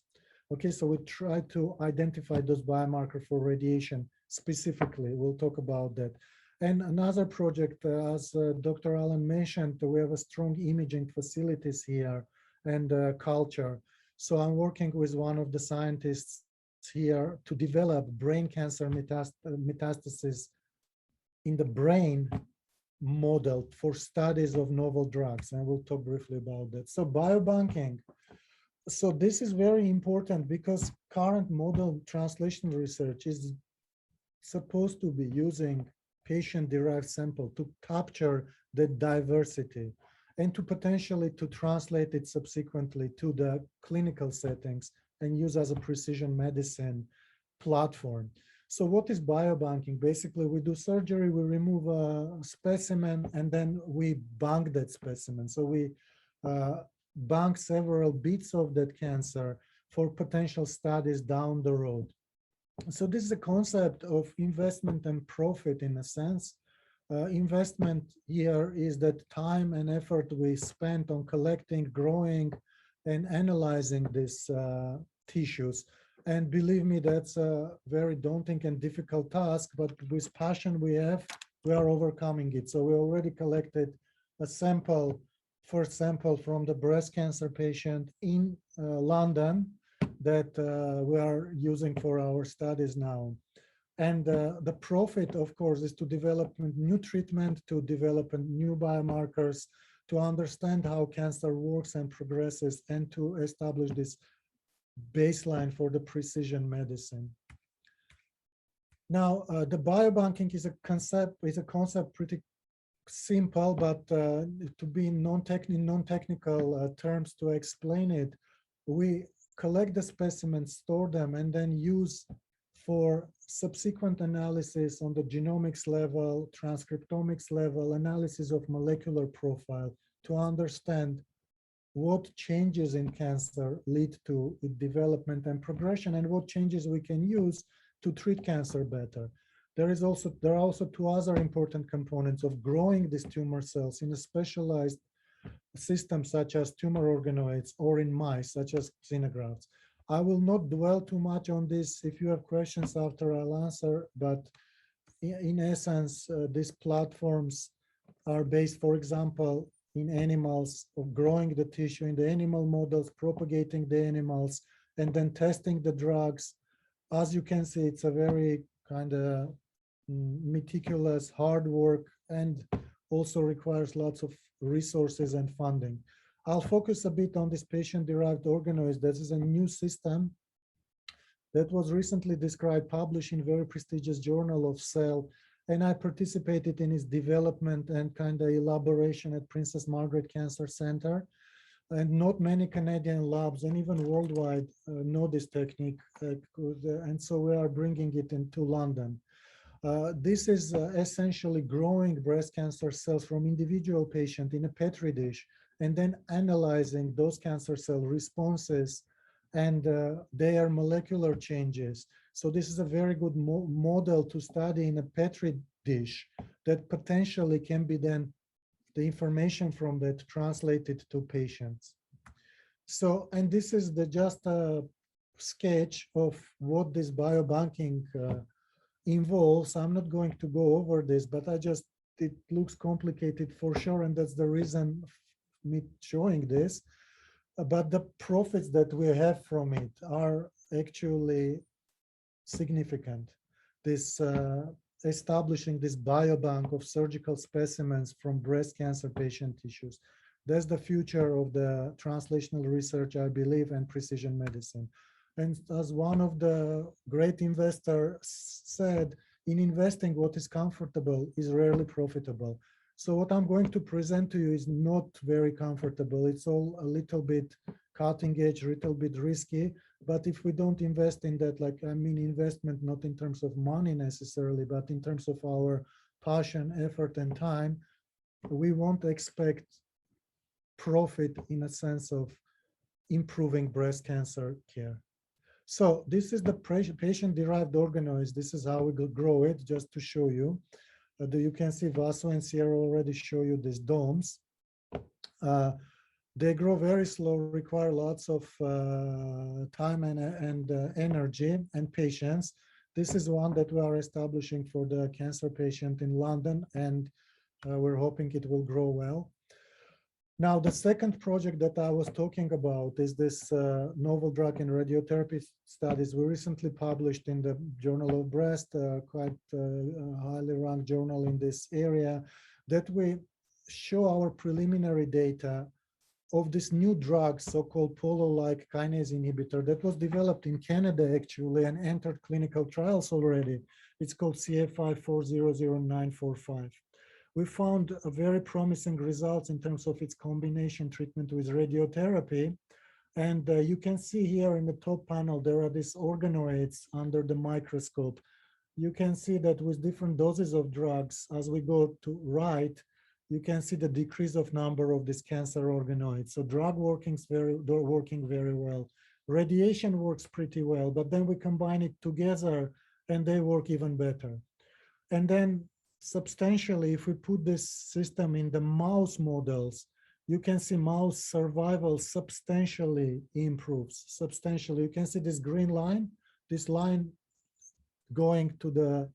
Okay, so we try to identify those biomarkers for radiation specifically. We'll talk about that. And another project, as Dr. Allen mentioned, we have a strong imaging facilities here and culture. So I'm working with one of the scientists here to develop brain cancer metastasis in the brain model for studies of novel drugs. And we'll talk briefly about that. So biobanking. So this is very important because current model translation research is supposed to be using patient-derived sample to capture the diversity and to potentially to translate it subsequently to the clinical settings and use as a precision medicine platform. So what is biobanking? Basically, we do surgery, we remove a specimen, and then we bank that specimen. So we bank several bits of that cancer for potential studies down the road. So this is a concept of investment and profit in a sense. Investment here is that time and effort we spent on collecting, growing, and analyzing these tissues. And believe me, that's a very daunting and difficult task, but with passion we are overcoming it. So we already collected a sample, first sample from the breast cancer patient in London that we are using for our studies now. And the profit, of course, is to develop new treatment, to develop new biomarkers, to understand how cancer works and progresses, and to establish this baseline for the precision medicine. Now, the biobanking is a concept pretty simple, but to be in non-technical terms to explain it, we collect the specimens, store them, and then use for subsequent analysis on the genomics level, transcriptomics level, analysis of molecular profile to understand what changes in cancer lead to development and progression, and what changes we can use to treat cancer better. There are also two other important components of growing these tumor cells in a specialized system such as tumor organoids or in mice such as xenografts. I will not dwell too much on this. If you have questions after, I'll answer, but in essence, these platforms are based, for example, in animals of growing the tissue in the animal models, propagating the animals, and then testing the drugs. As you can see, it's a very kind of meticulous, hard work, and also requires lots of resources and funding. I'll focus a bit on this patient-derived organoids. This is a new system that was recently described, published in very prestigious journal of Cell, and I participated in its development and kind of elaboration at Princess Margaret Cancer Center. And not many Canadian labs and even worldwide know this technique, and so we are bringing it into London. This is essentially growing breast cancer cells from individual patient in a Petri dish, and then analyzing those cancer cell responses and their molecular changes. So this is a very good model to study in a Petri dish that potentially can be then the information from that translated to patients. So, and this is just a sketch of what this biobanking involves. I'm not going to go over this, but it looks complicated for sure, and that's the reason me showing this. But the profits that we have from it are actually significant. This establishing this biobank of surgical specimens from breast cancer patient tissues. That's the future of the translational research, I believe, and precision medicine. And as one of the great investors said, in investing, what is comfortable is rarely profitable. So what I'm going to present to you is not very comfortable. It's all a little bit cutting edge, a little bit risky. But if we don't invest in that, like, I mean, investment, not in terms of money necessarily, but in terms of our passion, effort, and time, we won't expect profit in a sense of improving breast cancer care. So this is the patient-derived organoids. This is how we grow it, just to show you. You can see Vasu and Sierra already show you these domes. They grow very slow, require lots of time and energy and patience. This is one that we are establishing for the cancer patient in London, and we're hoping it will grow well. Now, the second project that I was talking about is this novel drug and radiotherapy studies we recently published in the Journal of Breast, quite highly ranked journal in this area, that we show our preliminary data of this new drug, so-called polo-like kinase inhibitor that was developed in Canada actually and entered clinical trials already. It's called CA54000945. We found a very promising results in terms of its combination treatment with radiotherapy. And you can see here in the top panel, there are these organoids under the microscope. You can see that with different doses of drugs, as we go to right, you can see the decrease of number of these cancer organoids. So drug they're working very well. Radiation works pretty well, but then we combine it together and they work even better. And then substantially, if we put this system in the mouse models, you can see mouse survival substantially improves, substantially. You can see this green line, this line going to the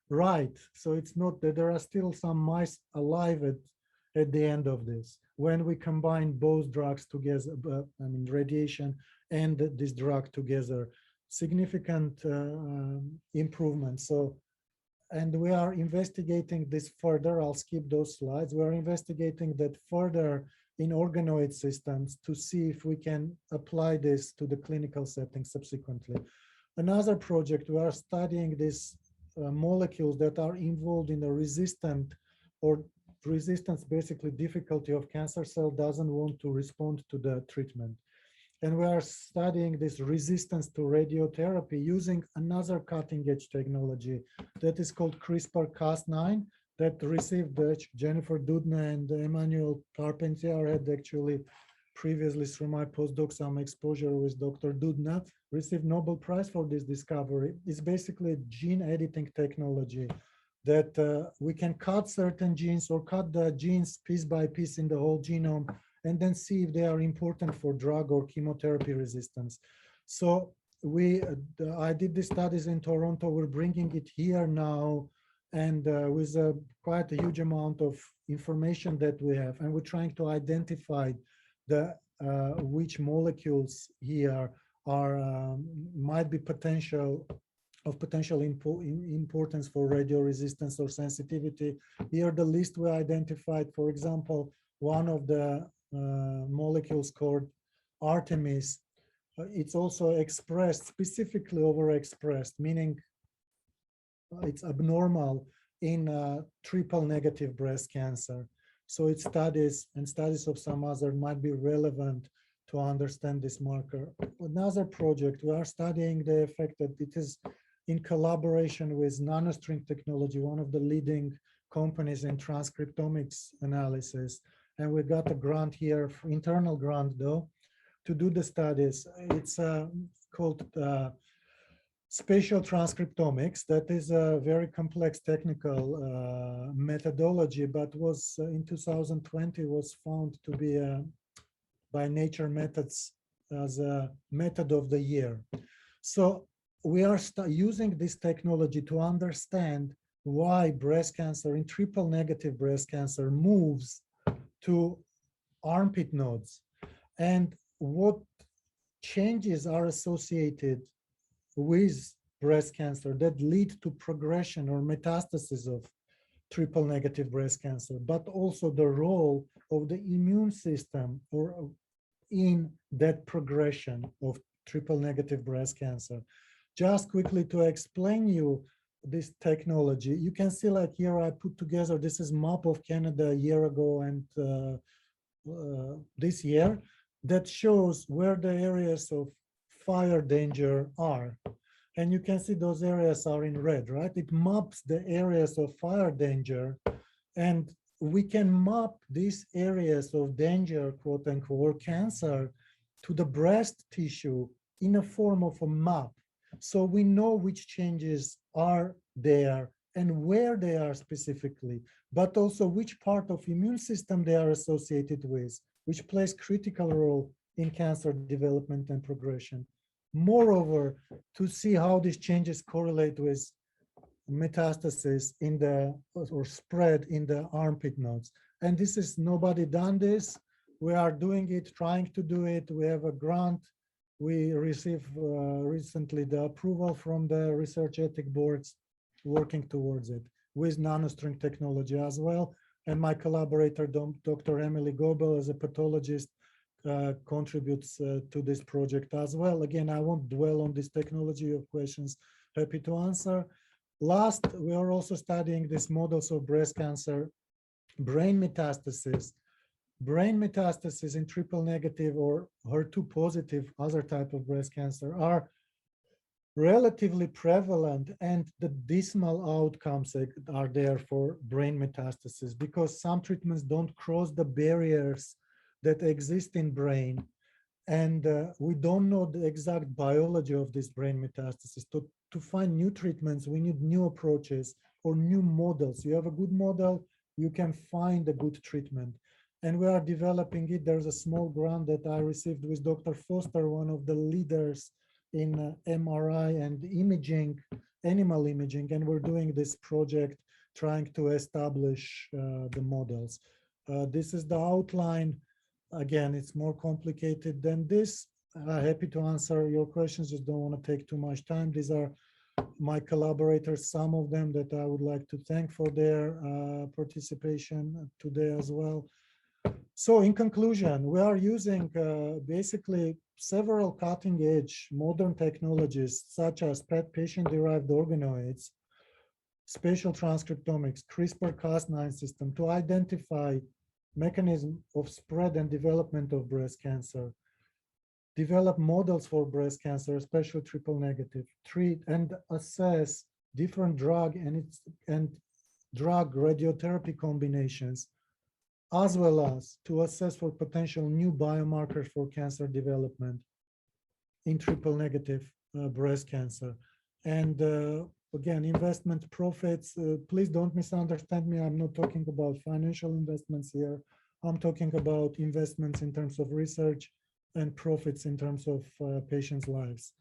right. So it's not that there are still some mice alive at the end of this. When we combine both drugs together, I mean, radiation and this drug together, significant improvement. So, and we are investigating this further. I'll skip those slides. We're investigating that further in organoid systems to see if we can apply this to the clinical setting subsequently. Another project, we are studying this molecules that are involved in the resistance, basically difficulty of cancer cell doesn't want to respond to the treatment. And we are studying this resistance to radiotherapy using another cutting edge technology that is called CRISPR-Cas9 that received Jennifer Doudna and Emmanuel Carpentier had actually previously through my postdoc some exposure with Dr. Doudna, received Nobel Prize for this discovery. It's basically a gene editing technology that we can cut certain genes or cut the genes piece by piece in the whole genome and then see if they are important for drug or chemotherapy resistance. So I did the studies in Toronto. We're bringing it here now, and with quite a huge amount of information that we have, and we're trying to identify the which molecules here are might be potential importance for radio resistance or sensitivity. Here, the list we identified, for example, one of the molecules called Artemis. It's also expressed, specifically overexpressed, meaning it's abnormal in triple negative breast cancer. So its studies and studies of some other might be relevant to understand this marker. Another project, we are studying the effect that it is in collaboration with nanostring technology, one of the leading companies in transcriptomics analysis. And we got a grant here, internal grant though, to do the studies. It's called spatial transcriptomics. That is a very complex technical methodology, but was in 2020 was found to be by Nature Methods as a method of the year. So we are using this technology to understand why breast cancer, in triple negative breast cancer, moves to armpit nodes and what changes are associated with breast cancer that lead to progression or metastasis of triple negative breast cancer, but also the role of the immune system or in that progression of triple negative breast cancer. Just quickly to explain you this technology, you can see like here I put together, this is map of Canada a year ago and this year that shows where the areas of fire danger are. And you can see those areas are in red, right? It maps the areas of fire danger, and we can map these areas of danger, quote unquote, or cancer to the breast tissue in a form of a map. So we know which changes are there and where they are specifically, but also which part of immune system they are associated with, which plays critical role in cancer development and progression. Moreover, to see how these changes correlate with metastasis in the or spread in the armpit nodes. And this is nobody done this. We are doing it, trying to do it. We have a grant. We received recently the approval from the research ethic boards, working towards it with nanostring technology as well. And my collaborator, Dr. Emily Gobel, as a pathologist, contributes to this project as well. Again, I won't dwell on this technology of questions, happy to answer. Last, we are also studying these models of breast cancer, brain metastasis. Brain metastasis in triple negative or HER2 positive, other type of breast cancer, are relatively prevalent, and the dismal outcomes are there for brain metastasis because some treatments don't cross the barriers that exist in brain, and we don't know the exact biology of this brain metastasis. To find new treatments, we need new approaches or new models. You have a good model, you can find a good treatment. And we are developing it. There's a small grant that I received with Dr. Foster, one of the leaders in MRI and imaging, animal imaging, and we're doing this project trying to establish the models. This is the outline. Again, it's more complicated than this. Happy to answer your questions, just don't want to take too much time. These are my collaborators, some of them that I would like to thank for their participation today as well. So in conclusion, we are using basically several cutting edge modern technologies such as patient-derived organoids spatial transcriptomics, CRISPR-Cas9 system to identify mechanism of spread and development of breast cancer, develop models for breast cancer, especially triple negative, treat and assess different drug and drug radiotherapy combinations, as well as to assess for potential new biomarkers for cancer development in triple negative breast cancer. And again, investment profits, please don't misunderstand me. I'm not talking about financial investments here. I'm talking about investments in terms of research and profits in terms of patients' lives.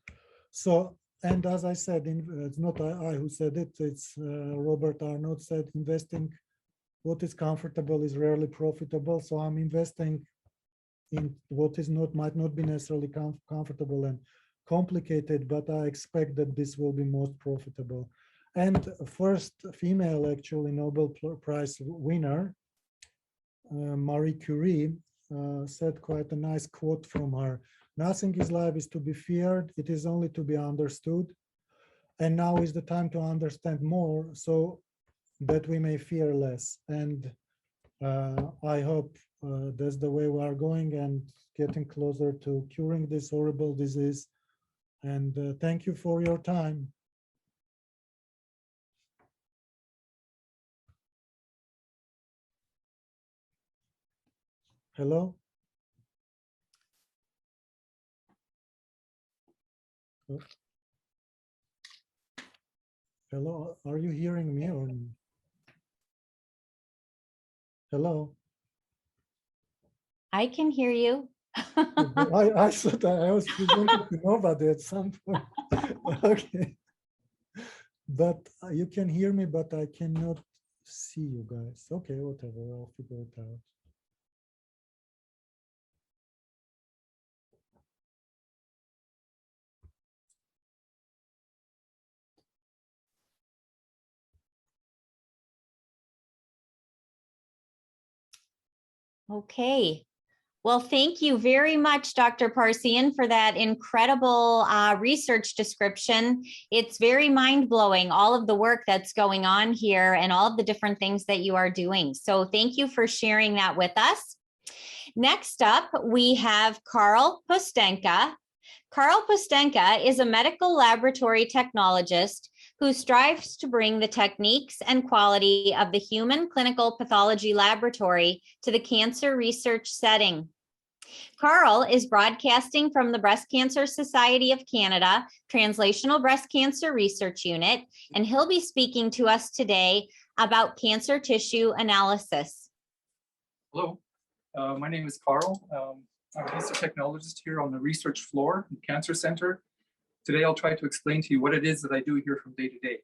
So, and as I said, it's not I who said it, it's Robert Arnold said, investing what is comfortable is rarely profitable. So I'm investing in what is not, might not be necessarily comfortable and complicated, but I expect that this will be most profitable. And first female actually Nobel Prize winner, Marie Curie, said quite a nice quote from her. Nothing in life is to be feared, it is only to be understood. And now is the time to understand more so that we may fear less. And I hope that's the way we are going and getting closer to curing this horrible disease. And thank you for your time. Hello? Oh. Hello, are you hearing me or no? Hello? I can hear you. I thought I was presenting to nobody at some point. Okay. But you can hear me, but I cannot see you guys. Okay, whatever, I'll figure it out. Okay. Well, thank you very much, Dr. Parsian, for that incredible research description. It's very mind-blowing, all of the work that's going on here and all of the different things that you are doing. So thank you for sharing that with us. Next up, we have Karl Postenka. Karl Postenka is a medical laboratory technologist who strives to bring the techniques and quality of the human clinical pathology laboratory to the cancer research setting. Karl is broadcasting from the Breast Cancer Society of Canada Translational Breast Cancer Research Unit, and he'll be speaking to us today about cancer tissue analysis. Hello, my name is Karl. I'm a research technologist here on the research floor in the Cancer Center. Today I'll try to explain to you what it is that I do here from day to day.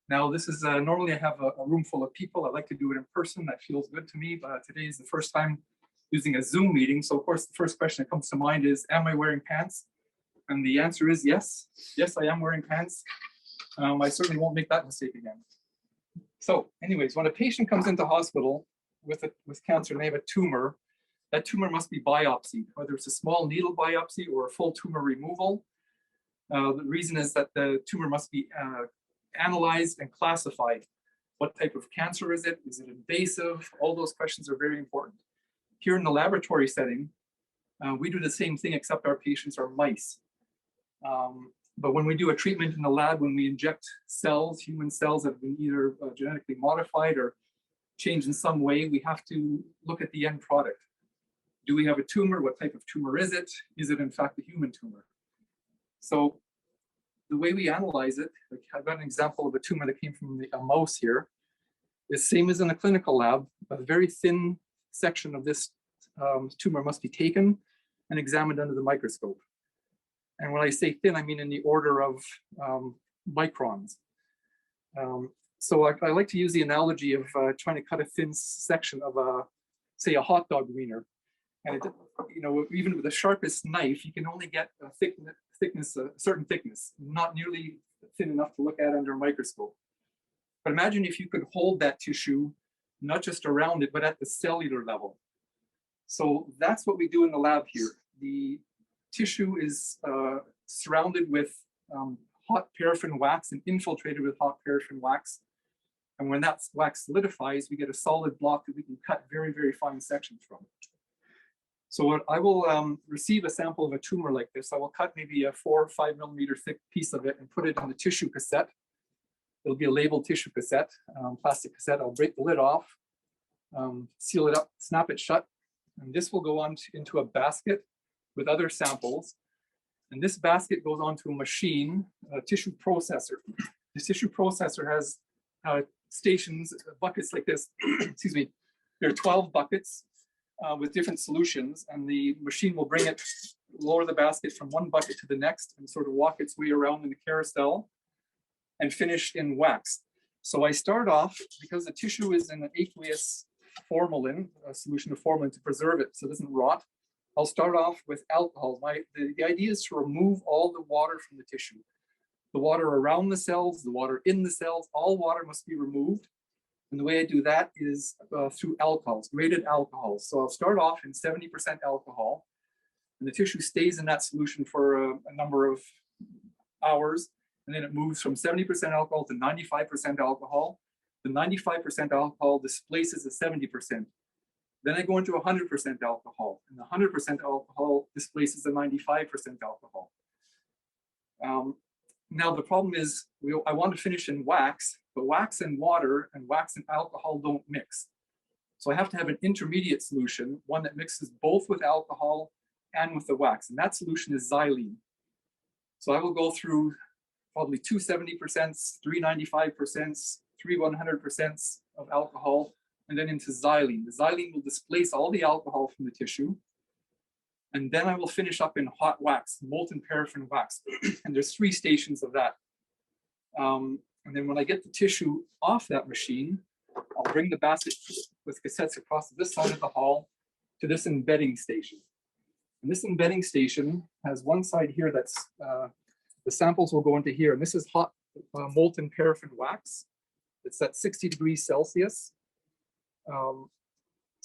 Now this is, normally I have a room full of people. I like to do it in person. That feels good to me, but today is the first time using a Zoom meeting. So of course the first question that comes to mind is, am I wearing pants? And the answer is yes. Yes, I am wearing pants. I certainly won't make that mistake again. So anyways, when a patient comes into hospital with cancer and they have a tumor, that tumor must be biopsied, whether it's a small needle biopsy or a full tumor removal. The reason is that the tumor must be analyzed and classified. What type of cancer is it? Is it invasive? All those questions are very important. Here in the laboratory setting, we do the same thing, except our patients are mice. But when we do a treatment in the lab, when we inject cells, human cells that have been either genetically modified or changed in some way, we have to look at the end product. Do we have a tumor? What type of tumor is it? Is it in fact a human tumor? So the way we analyze it, like I've got an example of a tumor that came from a mouse here, is same as in a clinical lab. A very thin section of this tumor must be taken and examined under the microscope. And when I say thin, I mean in the order of microns. So I like to use the analogy of trying to cut a thin section of say a hot dog wiener. And it, even with the sharpest knife, you can only get a thickness, a certain thickness, not nearly thin enough to look at under a microscope. But imagine if you could hold that tissue, not just around it, but at the cellular level. So that's what we do in the lab here. The tissue is surrounded with hot paraffin wax and infiltrated with hot paraffin wax. And when that wax solidifies, we get a solid block that we can cut very, very fine sections from. So what I will receive a sample of a tumor like this. I will cut maybe a 4 or 5 millimeter thick piece of it and put it in the tissue cassette. It'll be a labeled tissue cassette, plastic cassette. I'll break the lid off, seal it up, snap it shut. And this will go on into a basket with other samples. And this basket goes onto a machine, a tissue processor. This tissue processor has stations, buckets like this, excuse me. There are 12 buckets with different solutions, and the machine will bring it, lower the basket from one bucket to the next and sort of walk its way around in the carousel and finish in wax. So I start off, because the tissue is in an aqueous formalin, a solution of formalin to preserve it so it doesn't rot. I'll start off with alcohol. The idea is to remove all the water from the tissue. The water around the cells, the water in the cells, all water must be removed. And the way I do that is through alcohols, graded alcohols. So I'll start off in 70% alcohol, and the tissue stays in that solution for a number of hours. And then it moves from 70% alcohol to 95% alcohol. The 95% alcohol displaces the 70%. Then I go into 100% alcohol, and the 100% alcohol displaces the 95% alcohol. Now the problem is, I want to finish in wax, but wax and water and wax and alcohol don't mix. So I have to have an intermediate solution, one that mixes both with alcohol and with the wax, and that solution is xylene. So I will go through probably 2 70%, 3 95%, 3 100% of alcohol, and then into xylene. The xylene will displace all the alcohol from the tissue. And then I will finish up in hot wax, molten paraffin wax. And there's 3 stations of that. And then when I get the tissue off that machine, I'll bring the basket with cassettes across this side of the hall to this embedding station. And this embedding station has one side here that's, the samples will go into here. And this is hot molten paraffin wax. It's at 60 degrees Celsius.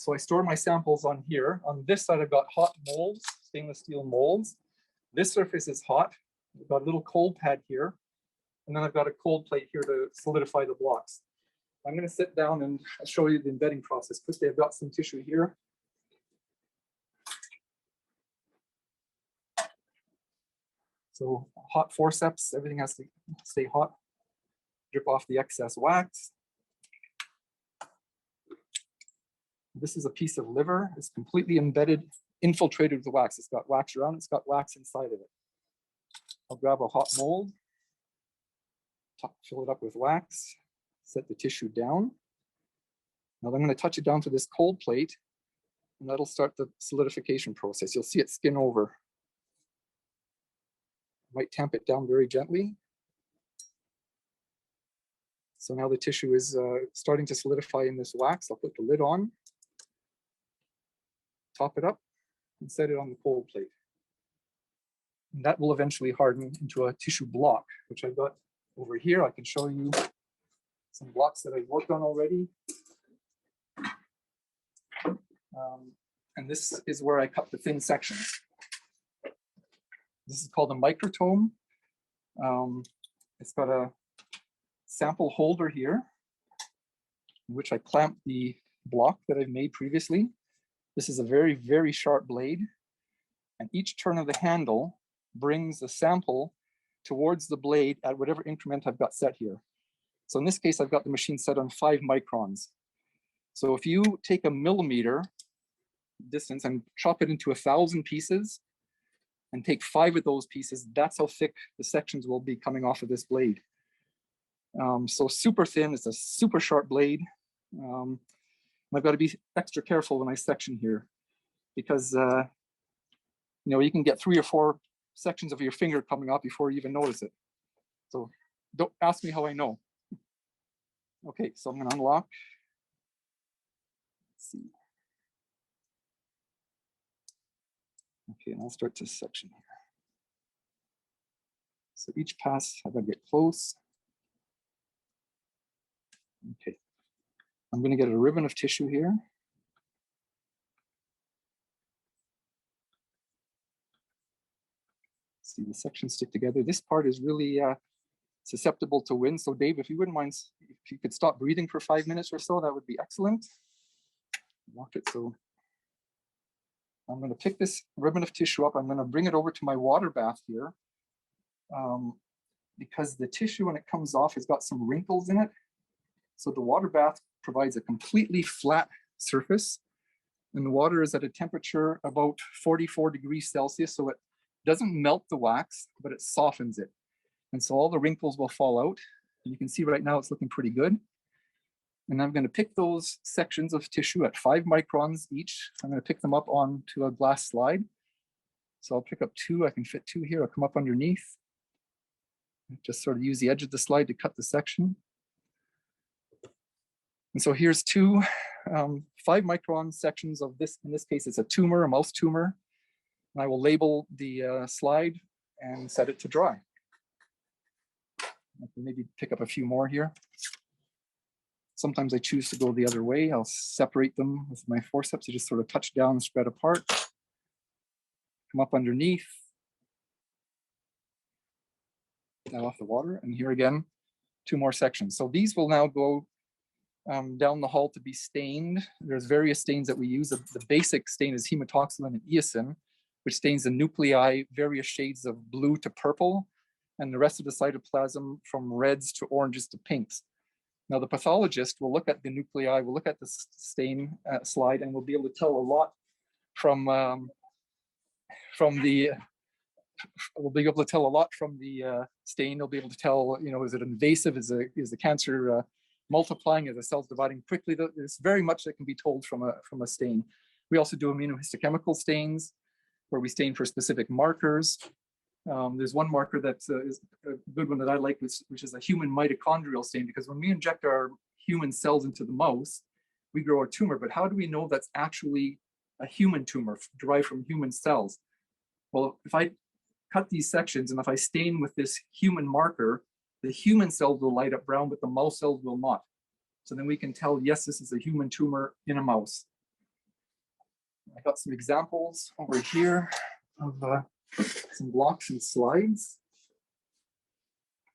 So I store my samples on here. On this side, I've got hot molds, stainless steel molds. This surface is hot. I've got a little cold pad here. And then I've got a cold plate here to solidify the blocks. I'm going to sit down and show you the embedding process. Quickly, I've got some tissue here. So hot forceps, everything has to stay hot. Drip off the excess wax. This is a piece of liver. It's completely embedded, infiltrated with wax. It's got wax around it. It's got wax inside of it. I'll grab a hot mold, fill it up with wax, set the tissue down. Now I'm going to touch it down to this cold plate, and that'll start the solidification process. You'll see it skin over. I might tamp it down very gently. So now the tissue is starting to solidify in this wax. I'll put the lid on, top it up, and set it on the cold plate. And that will eventually harden into a tissue block, which I've got over here. I can show you some blocks that I've worked on already. And this is where I cut the thin sections. This is called a microtome. It's got a sample holder here, in which I clamp the block that I've made previously. This is a very, very sharp blade, and each turn of the handle brings the sample towards the blade at whatever increment I've got set here. So in this case, I've got the machine set on 5 microns. So if you take a millimeter distance and chop it into 1,000 pieces and take 5 of those pieces, that's how thick the sections will be coming off of this blade. So super thin, it's a super sharp blade. I've got to be extra careful when I section here, because you can get 3 or 4 sections of your finger coming off before you even notice it. So don't ask me how I know. Okay, so I'm going to unlock. Let's see. Okay, and I'll start to section here. So each pass, I've got to get close. Okay, I'm going to get a ribbon of tissue here. See the sections stick together. This part is really susceptible to wind. So Dave, if you wouldn't mind, if you could stop breathing for 5 minutes or so, that would be excellent. Lock it. So I'm going to pick this ribbon of tissue up. I'm going to bring it over to my water bath here, because the tissue, when it comes off, has got some wrinkles in it. So the water bath provides a completely flat surface, and the water is at a temperature about 44 degrees Celsius. So it doesn't melt the wax, but it softens it. And so all the wrinkles will fall out. And you can see right now it's looking pretty good. And I'm going to pick those sections of tissue at 5 microns each. I'm going to pick them up onto a glass slide. So I'll pick up 2. I can fit 2 here. I'll come up underneath. Just sort of use the edge of the slide to cut the section. And so here's 2 5-micron sections of this. In this case, it's a tumor, a mouse tumor. And I will label the slide and set it to dry. I can maybe pick up a few more here. Sometimes I choose to go the other way. I'll separate them with my forceps to just sort of touch down and spread apart. Come up underneath. Get that off the water. And here again, 2 more sections. So these will now go down the hall to be stained. There's various stains that we use. The basic stain is hematoxylin and eosin, which stains the nuclei various shades of blue to purple, and the rest of the cytoplasm from reds to oranges to pinks. Now the pathologist will look at the nuclei, will look at the stain slide, and will be able to tell a lot from the stain. They'll be able to tell, is it invasive? Is the cancer multiplying? Is the cells dividing quickly? There's very much that can be told from a stain. We also do immunohistochemical stains, where we stain for specific markers. There's one marker that is a good one that I like, which is a human mitochondrial stain, because when we inject our human cells into the mouse, we grow a tumor. But how do we know that's actually a human tumor derived from human cells? Well, if I cut these sections and if I stain with this human marker, the human cells will light up brown, but the mouse cells will not. So then we can tell, yes, this is a human tumor in a mouse. I got some examples over here of some blocks and slides.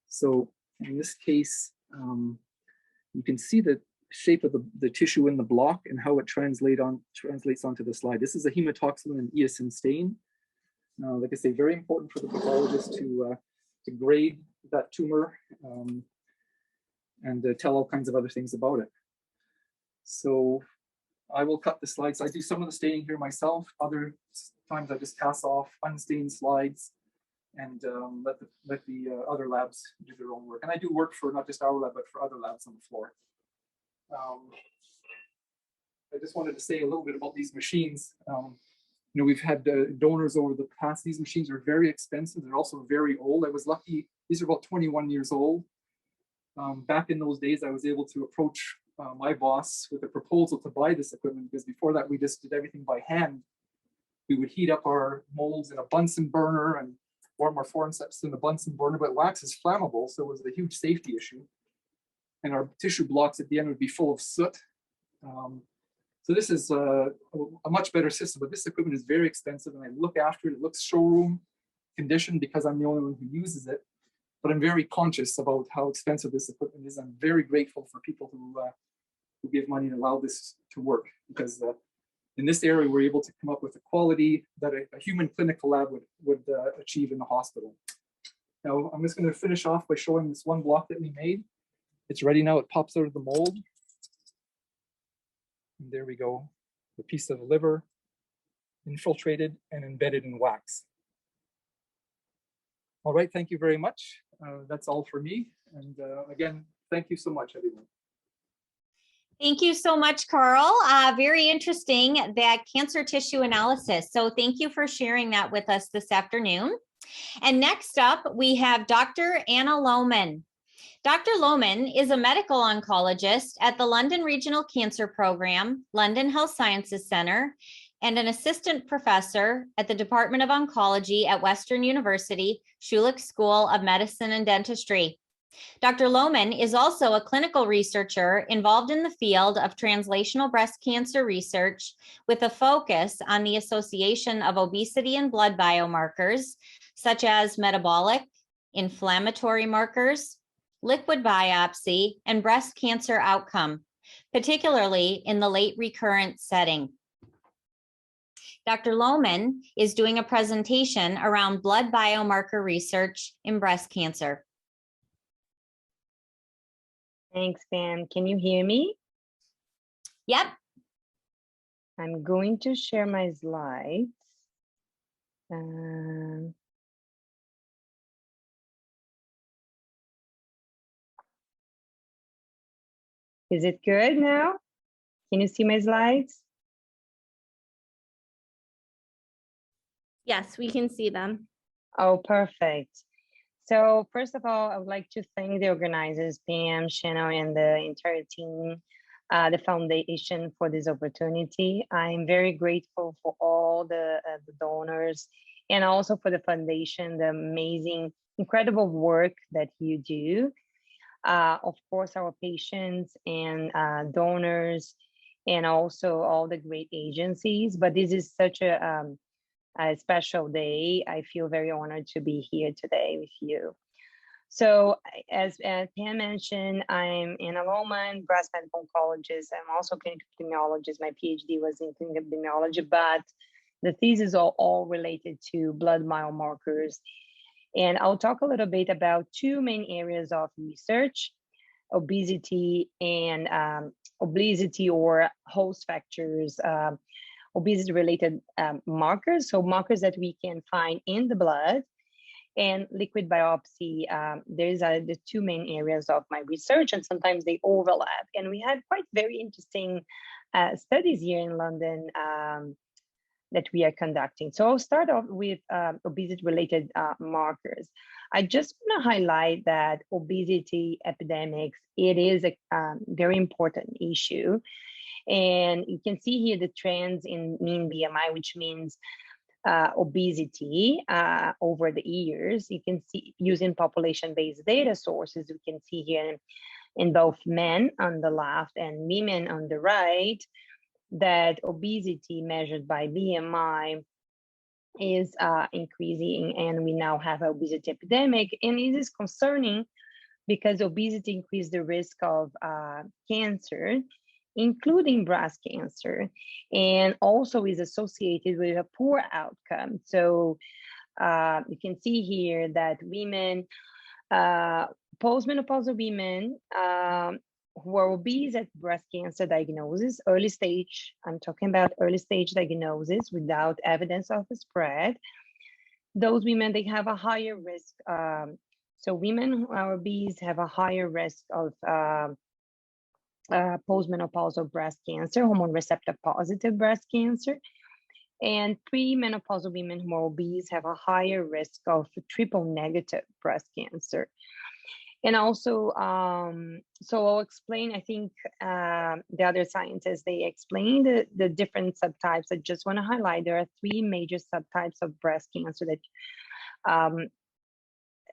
So in this case, you can see the shape of the tissue in the block and how it translates onto the slide. This is a hematoxylin and eosin stain. Like I say, very important for the pathologist to grade that tumor and tell all kinds of other things about it. So I will cut the slides. I do some of the staining here myself. Other times I just pass off unstained slides and let the other labs do their own work. And I do work for not just our lab, but for other labs on the floor. I just wanted to say a little bit about these machines. We've had donors over the past. These machines are very expensive. They're also very old. I was lucky. These are about 21 years old. Back in those days, I was able to approach my boss with a proposal to buy this equipment, because before that, we just did everything by hand. We would heat up our molds in a Bunsen burner and warm our forceps in a Bunsen burner, but wax is flammable, so it was a huge safety issue. And our tissue blocks at the end would be full of soot. So this is a much better system, but this equipment is very expensive, and I look after it. It looks showroom condition because I'm the only one who uses it, but I'm very conscious about how expensive this equipment is. I'm very grateful for people who give money and allow this to work, because in this area, we're able to come up with the quality that a human clinical lab would achieve in the hospital. Now, I'm just going to finish off by showing this one block that we made. It's ready now. It pops out of the mold. And there we go, the piece of the liver infiltrated and embedded in wax. All right, thank you very much. That's all for me. And again, thank you so much, everyone. Thank you so much, Carl. Very interesting, that cancer tissue analysis. So thank you for sharing that with us this afternoon. And next up, we have Dr. Anna Lohman. Dr. Lohman is a medical oncologist at the London Regional Cancer Program, London Health Sciences Centre, and an assistant professor at the Department of Oncology at Western University, Schulich School of Medicine and Dentistry. Dr. Lohman is also a clinical researcher involved in the field of translational breast cancer research, with a focus on the association of obesity and blood biomarkers, such as metabolic, inflammatory markers, liquid biopsy, and breast cancer outcome, particularly in the late recurrent setting. Dr. Lohman is doing a presentation around blood biomarker research in breast cancer. Thanks, Pam. Can you hear me? Yep. I'm going to share my slides. Is it good now? Can you see my slides? Yes, we can see them. Oh, perfect. So first of all, I would like to thank the organizers, Pam, Shannon, and the entire team, the foundation for this opportunity. I'm very grateful for all the donors and also for the foundation, the amazing, incredible work that you do. Of course, our patients and donors, and also all the great agencies. But this is such a special day. I feel very honored to be here today with you. So as Pam mentioned, I'm Anna Lohman, breast medical oncologist. I'm also clinical epidemiologist. My PhD was in clinical epidemiology, but the thesis are all related to blood biomarkers. And I'll talk a little bit about two main areas of research, obesity and obesity or host factors, obesity-related markers, so markers that we can find in the blood, and liquid biopsy. These are the two main areas of my research, and sometimes they overlap. And we had quite very interesting studies here in London that we are conducting. So I'll start off with obesity-related markers. I just want to highlight that obesity epidemics, it is a very important issue. And you can see here the trends in mean BMI, which means obesity over the years. You can see using population-based data sources, we can see here in both men on the left and women on the right, that obesity measured by BMI is increasing, and we now have an obesity epidemic. And it is concerning because obesity increases the risk of cancer, including breast cancer, and also is associated with a poor outcome. So you can see here that women, postmenopausal women who are obese at breast cancer diagnosis, early stage, I'm talking about early stage diagnosis without evidence of a spread, those women, they have a higher risk. So women who are obese have a higher risk of postmenopausal breast cancer, hormone receptor positive breast cancer, and premenopausal women who are obese have a higher risk of triple negative breast cancer. And also, so I'll explain, I think the other scientists, they explained the different subtypes. I just want to highlight there are three major subtypes of breast cancer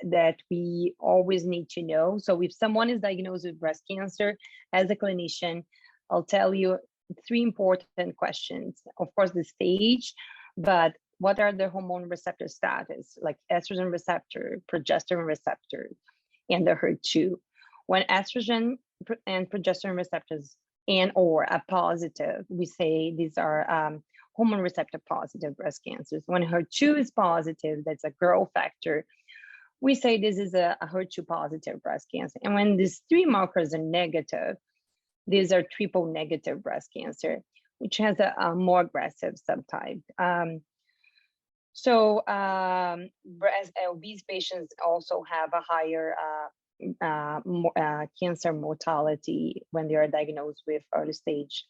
that we always need to know. So if someone is diagnosed with breast cancer, as a clinician, I'll tell you three important questions. Of course, the stage, but what are the hormone receptor status, like estrogen receptor, progesterone receptor, and the HER2. When estrogen and progesterone receptors and or are positive, we say these are hormone receptor positive breast cancers. When HER2 is positive, that's a growth factor, we say this is a HER2 positive breast cancer. And when these three markers are negative, these are triple negative breast cancer, which has a more aggressive subtype. Obese patients also have a higher cancer mortality when they are diagnosed with early stage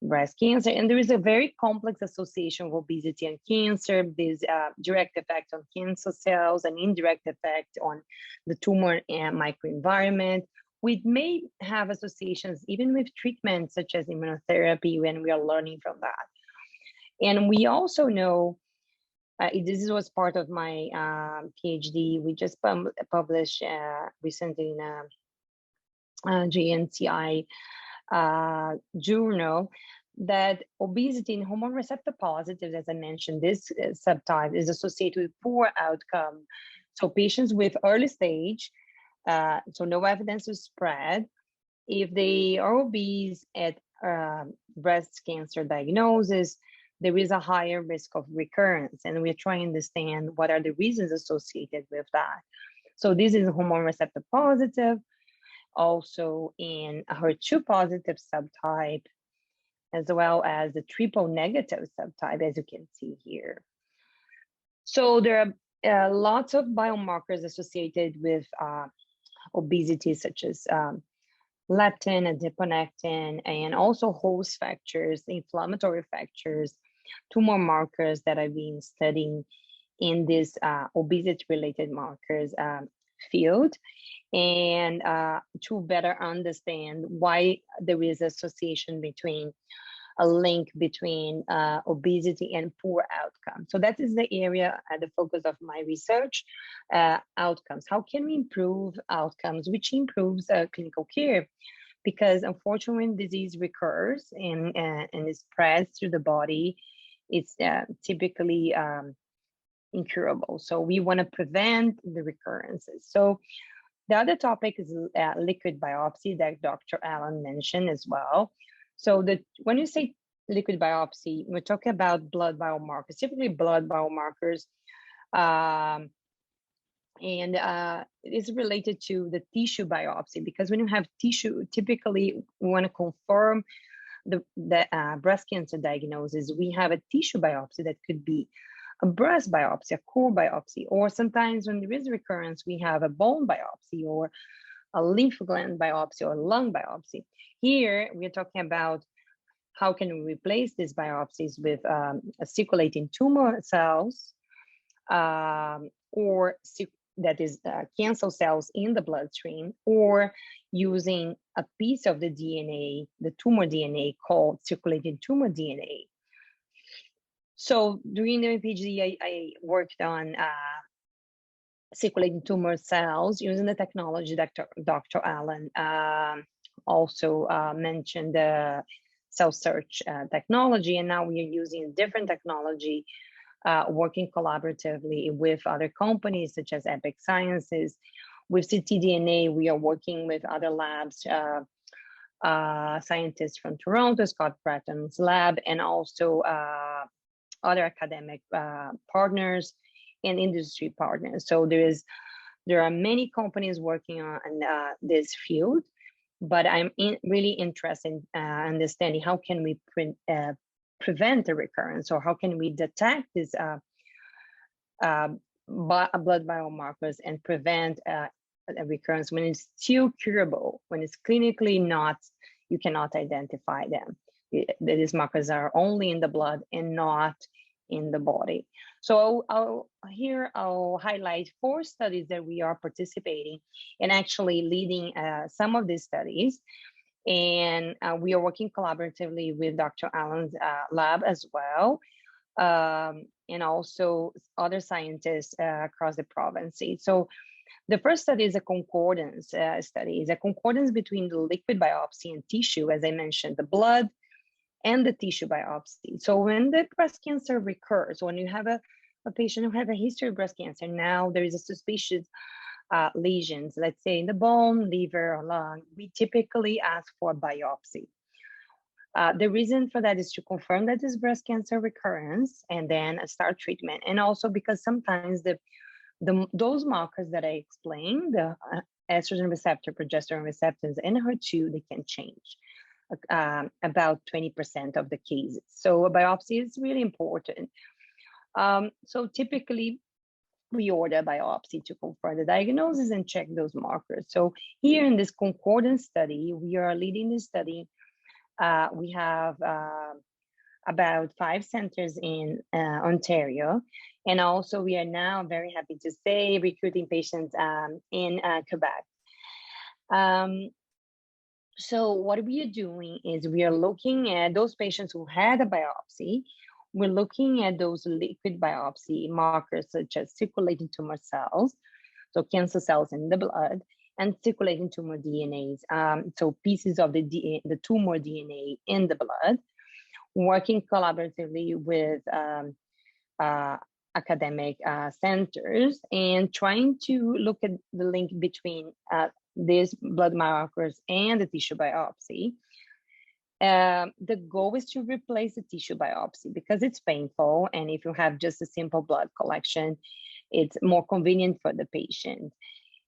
breast cancer. And there is a very complex association of obesity and cancer. There's a direct effect on cancer cells, an indirect effect on the tumor and microenvironment. We may have associations even with treatments such as immunotherapy when we are learning from that. And we also know, this was part of my PhD, we just published recently in a JNCI journal, that obesity and hormone receptor positive, as I mentioned, this subtype is associated with poor outcome. So patients with early stage So no evidence of spread. If they are obese at breast cancer diagnosis, there is a higher risk of recurrence, and we're trying to understand what are the reasons associated with that. So this is hormone receptor positive, also in a HER2 positive subtype, as well as the triple negative subtype, as you can see here. So there are lots of biomarkers associated with obesity, such as leptin, adiponectin, and also host factors, inflammatory factors, tumor markers that I've been studying in this obesity-related markers field, and to better understand why there is association between a link between obesity and poor outcomes. So that is the area at the focus of my research, outcomes. How can we improve outcomes, which improves clinical care? Because unfortunately, when disease recurs and it spreads through the body, it's typically incurable. So we want to prevent the recurrences. So the other topic is liquid biopsy that Dr. Allen mentioned as well. So when you say liquid biopsy, we're talking about blood biomarkers, typically blood biomarkers, and it is related to the tissue biopsy, because when you have tissue, typically we want to confirm the breast cancer diagnosis. We have a tissue biopsy that could be a breast biopsy, a core biopsy, or sometimes when there is recurrence, we have a bone biopsy or a lymph gland biopsy or lung biopsy. Here, we're talking about how can we replace these biopsies with circulating tumor cells, or that is cancer cells in the bloodstream, or using a piece of the DNA, the tumor DNA, called circulating tumor DNA. So during the PhD, I worked on circulating tumor cells using the technology that Dr. Allen also mentioned, the cell search technology, and now we are using a different technology, working collaboratively with other companies such as Epic Sciences. With ctDNA, we are working with other labs, scientists from Toronto, Scott Bratton's lab, and also other academic partners and industry partners. So there are many companies working on this field, but I'm really interested in understanding how can we prevent the recurrence, or how can we detect these blood biomarkers and prevent a recurrence when it's still curable, when it's clinically not, you cannot identify them. These markers are only in the blood and not in the body. So I'll highlight 4 studies that we are participating and actually leading some of these studies. And we are working collaboratively with Dr. Allen's lab as well, and also other scientists across the province. So the first study is a concordance study. It's a concordance between the liquid biopsy and tissue, as I mentioned, the blood and the tissue biopsy. So when the breast cancer recurs, when you have a patient who has a history of breast cancer, now there is a suspicious lesions, let's say in the bone, liver, or lung, we typically ask for a biopsy. The reason for that is to confirm that this breast cancer recurrence and then start treatment. And also because sometimes those markers that I explained, the estrogen receptor, progesterone receptors, and HER2, they can change about 20% of the cases. So a biopsy is really important. So typically, we order a biopsy to confirm the diagnosis and check those markers. So here in this concordance study, we are leading this study. We have about 5 centers in Ontario. And also we are now very happy to say recruiting patients in Quebec. So what we are doing is we are looking at those patients who had a biopsy. We're looking at those liquid biopsy markers such as circulating tumor cells, so cancer cells in the blood, and circulating tumor DNAs, so pieces of the tumor DNA in the blood, working collaboratively with academic centers and trying to look at the link between these blood markers and the tissue biopsy. The goal is to replace the tissue biopsy because it's painful, and if you have just a simple blood collection, it's more convenient for the patient.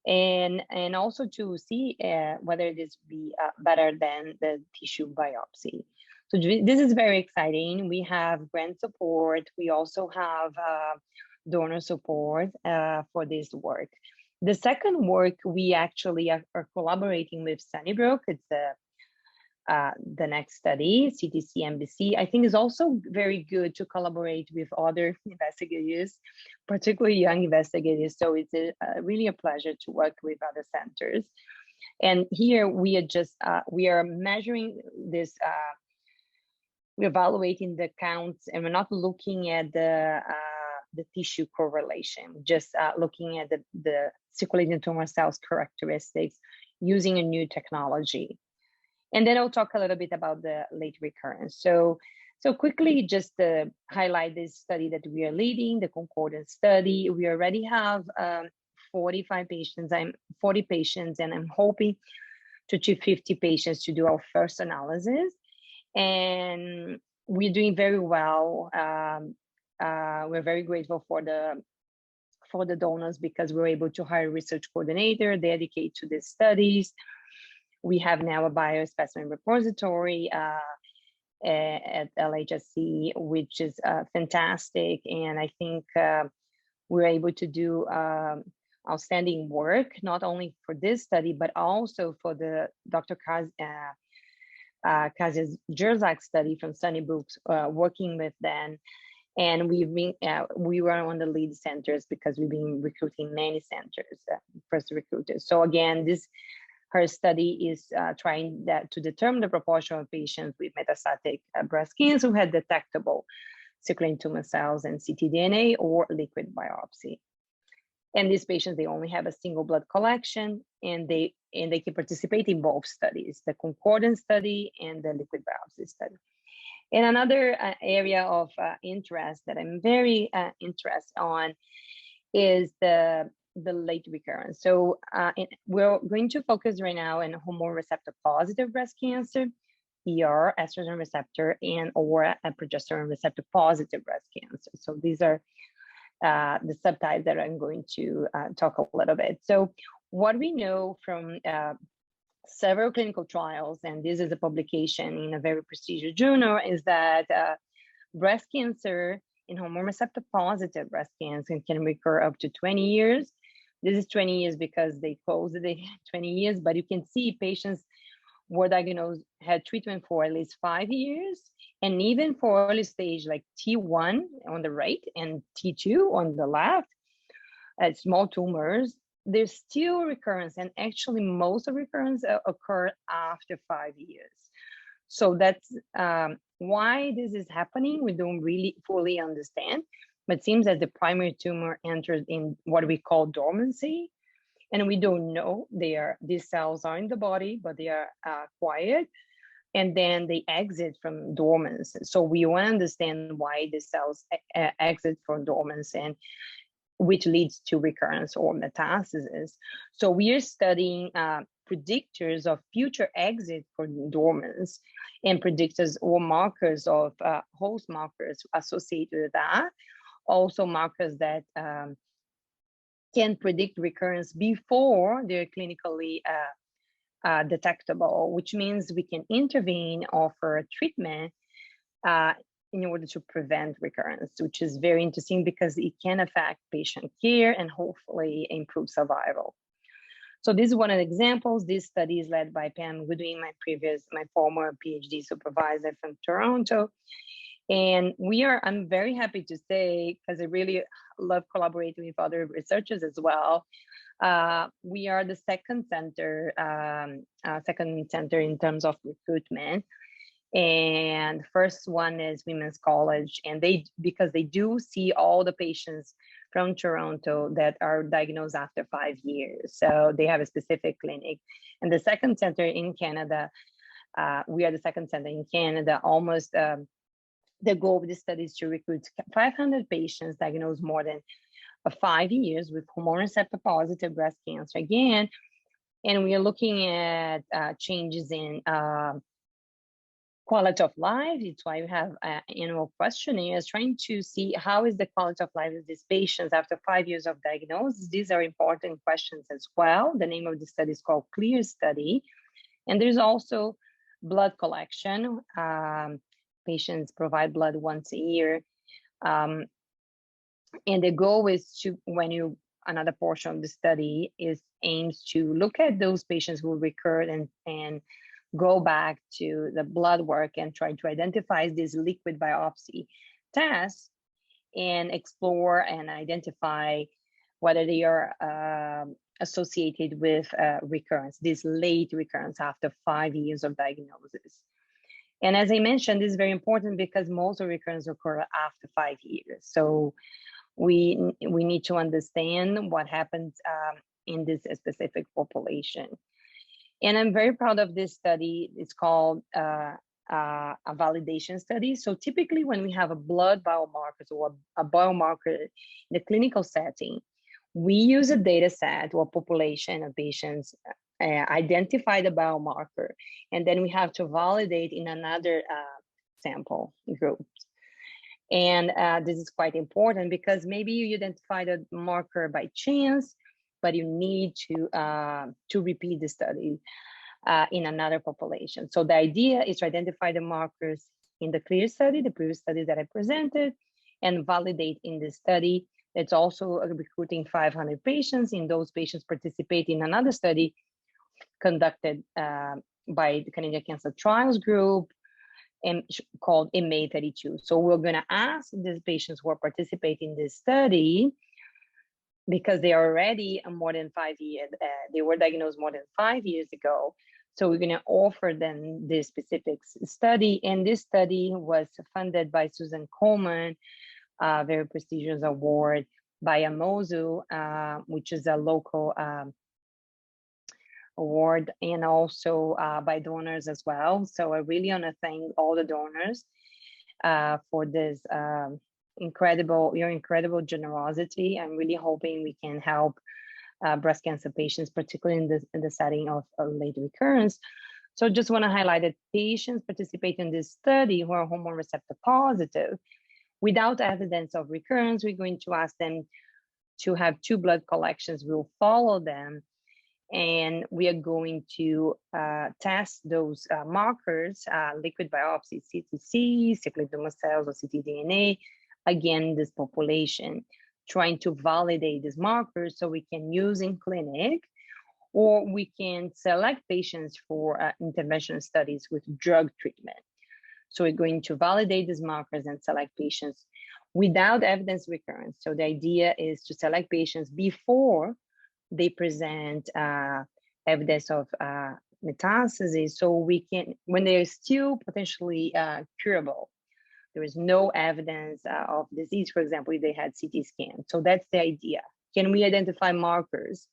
And also to see whether this be better than the tissue biopsy. So this is very exciting. We have grant support. We also have donor support for this work. The second work, we actually are collaborating with Sunnybrook. It's the next study, CTC MBC. I think is also very good to collaborate with other investigators, particularly young investigators. So it's really a pleasure to work with other centers. And here we are just, we are measuring this, we're evaluating the counts, and we're not looking at the tissue correlation, just looking at the circulating tumor cells characteristics using a new technology. And then I'll talk a little bit about the late recurrence. So quickly, just to highlight this study that we are leading, the concordance study. We already have 40 patients, and I'm hoping to achieve 50 patients to do our first analysis. And we're doing very well. We're very grateful for the donors because we're able to hire a research coordinator dedicated to these studies. We have now a biospecimen repository at LHSC, which is fantastic. And I think we're able to do outstanding work, not only for this study, but also for the Dr. Kazia's Jerzak study from Sunnybrook, working with them. And we were on the lead centers because we've been recruiting many centers, first recruiters. So again, her study is trying to determine the proportion of patients with metastatic breast cancer who had detectable circulating tumor cells and ctDNA or liquid biopsy. And these patients, they only have a single blood collection, and they can participate in both studies, the concordance study and the liquid biopsy study. And another area of interest that I'm very interested on is the late recurrence. So we're going to focus right now on hormone receptor positive breast cancer, ER, estrogen receptor, and or a progesterone receptor positive breast cancer. So these are the subtypes that I'm going to talk a little bit. So what we know from several clinical trials, and this is a publication in a very prestigious journal, is that breast cancer in hormone receptor positive breast cancer can recur up to 20 years. This is 20 years because they closed the 20 years, but you can see patients were diagnosed, had treatment for at least 5 years, and even for early stage like T1 on the right and T2 on the left, small tumors, there's still recurrence, and actually most of recurrence occur after 5 years. So that's why this is happening. We don't really fully understand, but it seems that the primary tumor enters in what we call dormancy, and we don't know these cells are in the body, but they are quiet, and then they exit from dormancy. So we want to understand why the cells exit from dormancy, and which leads to recurrence or metastasis. So we are studying predictors of future exit from dormancy and predictors or markers of host markers associated with that. Also markers that can predict recurrence before they're clinically detectable, which means we can intervene, offer treatment in order to prevent recurrence, which is very interesting because it can affect patient care and hopefully improve survival. So this is one of the examples. This study is led by Pam Goodwin, my former PhD supervisor from Toronto. And I'm very happy to say, because I really love collaborating with other researchers as well. We are the second center in terms of recruitment. And first one is Women's College, and because they do see all the patients from Toronto that are diagnosed after 5 years. So they have a specific clinic. And the second center in Canada, we are the second center in Canada, almost The goal of this study is to recruit 500 patients diagnosed more than 5 years with hormone receptor positive breast cancer again. And we are looking at changes in quality of life. It's why we have annual questionnaires trying to see how is the quality of life of these patients after 5 years of diagnosis. These are important questions as well. The name of the study is called CLEAR study. And there's also blood collection. Patients provide blood once a year. And the goal is to, another portion of the study aims to look at those patients who recur and go back to the blood work and try to identify this liquid biopsy test and explore and identify whether they are associated with recurrence, this late recurrence after 5 years of diagnosis. And as I mentioned, this is very important because most of recurrence occur after 5 years. So we need to understand what happens in this specific population. And I'm very proud of this study. It's called a validation study. So typically when we have a blood biomarkers or a biomarker in the clinical setting, we use a data set or population of patients, identify the biomarker, and then we have to validate in another sample group. And this is quite important because maybe you identify the marker by chance, but you need to repeat the study in another population. So the idea is to identify the markers in the CLEAR study, the previous study that I presented, and validate in this study. It's also recruiting 500 patients. In those patients participate in another study conducted by the Canadian Cancer Trials Group and called MA32. So we're going to ask these patients who are participating in this study, because they are already more than 5 years, they were diagnosed more than 5 years ago. So we're going to offer them this specific study. And this study was funded by Susan Coleman, a very prestigious award by Amozu, which is a local award, and also by donors as well. So I really want to thank all the donors for this your incredible generosity. I'm really hoping we can help breast cancer patients, particularly in the setting of late recurrence. So just want to highlight that patients participating in this study who are hormone receptor positive, without evidence of recurrence, we're going to ask them to have 2 blood collections. We'll follow them, and we are going to test those markers, liquid biopsy, CTC, cycloidoma cells, or ctDNA, again, in this population, trying to validate these markers so we can use in clinic, or we can select patients for interventional studies with drug treatment. So we're going to validate these markers and select patients without evidence recurrence. So the idea is to select patients before they present evidence of metastasis, so we can, when they're still potentially curable, there is no evidence of disease, for example, if they had CT scan. So that's the idea. Can we identify markers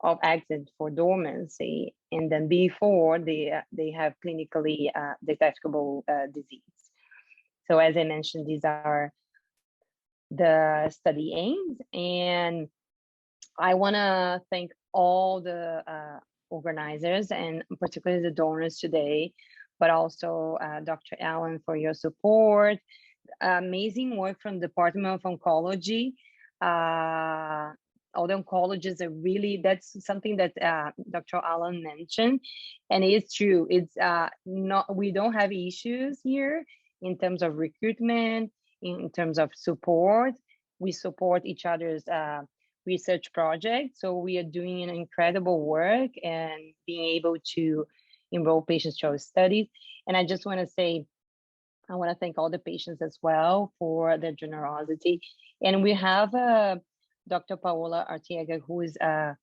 of active for dormancy, and then before they have clinically detectable disease? So as I mentioned, these are the study aims, and I want to thank all the organizers and particularly the donors today, but also Dr. Allen for your support. Amazing work from the Department of Oncology. All the oncologists are really, that's something that Dr. Allen mentioned, and it's true. It's not, we don't have issues here in terms of recruitment, in terms of support. We support each other's research project. So we are doing an incredible work and being able to enroll patients to our studies. And I just want to say, I want to thank all the patients as well for their generosity. And we have Dr. Paola Arteaga, who is a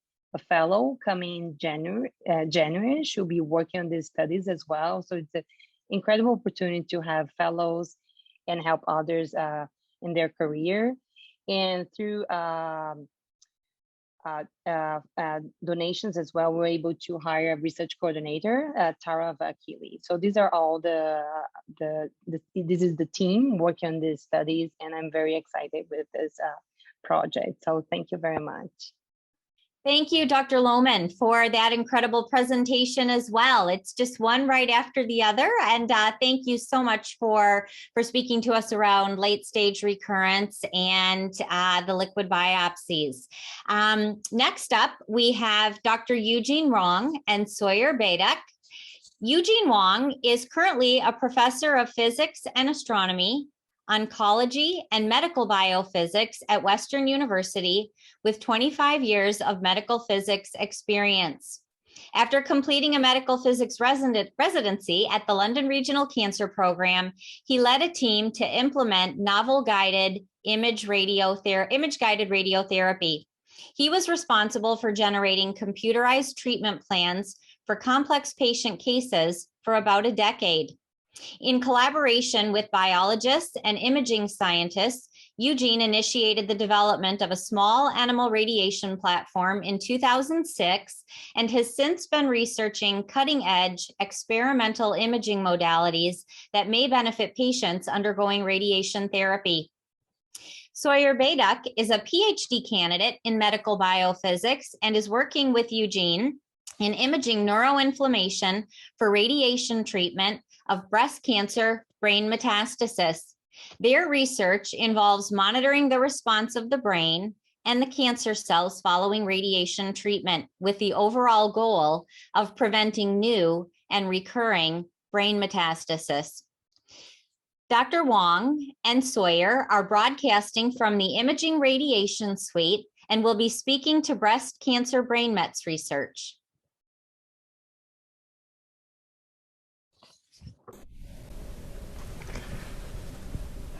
fellow coming January. She'll be working on these studies as well. So it's an incredible opportunity to have fellows and help others in their career. And through donations as well, we're able to hire a research coordinator, Tara Vakili. So these are all this is the team working on these studies, and I'm very excited with this project. So thank you very much. Thank you, Dr. Lohman, for that incredible presentation as well. It's just one right after the other. And thank you so much for speaking to us around late stage recurrence and the liquid biopsies. Next up, we have Dr. Eugene Wong and Sawyer Badek. Eugene Wong is currently a professor of physics and astronomy, oncology, and medical biophysics at Western University with 25 years of medical physics experience. After completing a medical physics residency at the London Regional Cancer Program, he led a team to implement novel guided image-guided radiotherapy. He was responsible for generating computerized treatment plans for complex patient cases for about a decade. In collaboration with biologists and imaging scientists, Eugene initiated the development of a small animal radiation platform in 2006 and has since been researching cutting-edge experimental imaging modalities that may benefit patients undergoing radiation therapy. Sawyer Badek is a PhD candidate in medical biophysics and is working with Eugene in imaging neuroinflammation for radiation treatment of breast cancer brain metastasis. Their research involves monitoring the response of the brain and the cancer cells following radiation treatment with the overall goal of preventing new and recurring brain metastasis. Dr. Wong and Sawyer are broadcasting from the Imaging Radiation Suite and will be speaking to breast cancer brain mets research.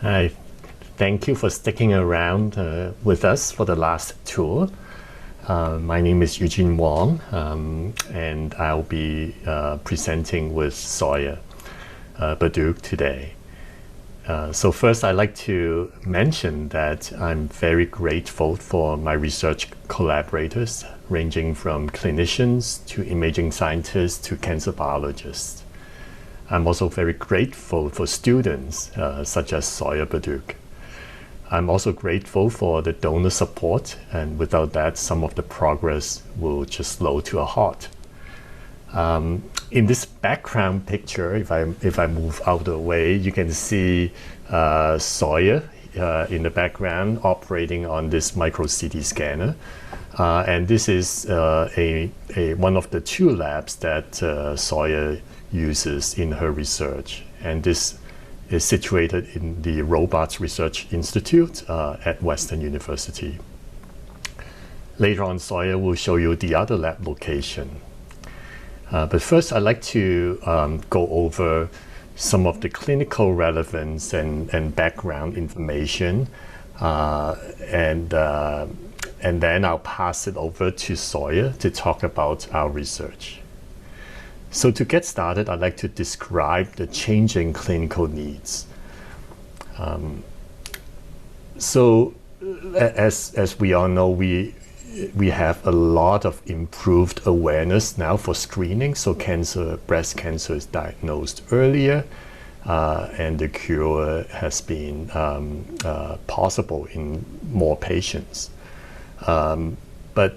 Hi, thank you for sticking around with us for the last tour. My name is Eugene Wong, and I'll be presenting with Sawyer Badek today. So first, I'd like to mention that I'm very grateful for my research collaborators, ranging from clinicians to imaging scientists to cancer biologists. I'm also very grateful for students such as Sawyer Badek. I'm also grateful for the donor support, and without that, some of the progress will just slow to a halt. In this background picture, if I move out of the way, you can see Sawyer in the background operating on this micro CT scanner. And this is one of the two labs that Sawyer uses in her research, and this is situated in the Robots Research Institute at Western University. Later on, Sawyer will show you the other lab location. But first, I'd like to go over some of the clinical relevance and background information, and then I'll pass it over to Sawyer to talk about our research. So to get started, I'd like to describe the changing clinical needs. So as we all know, we have a lot of improved awareness now for screening. So breast cancer is diagnosed earlier, and the cure has been possible in more patients. But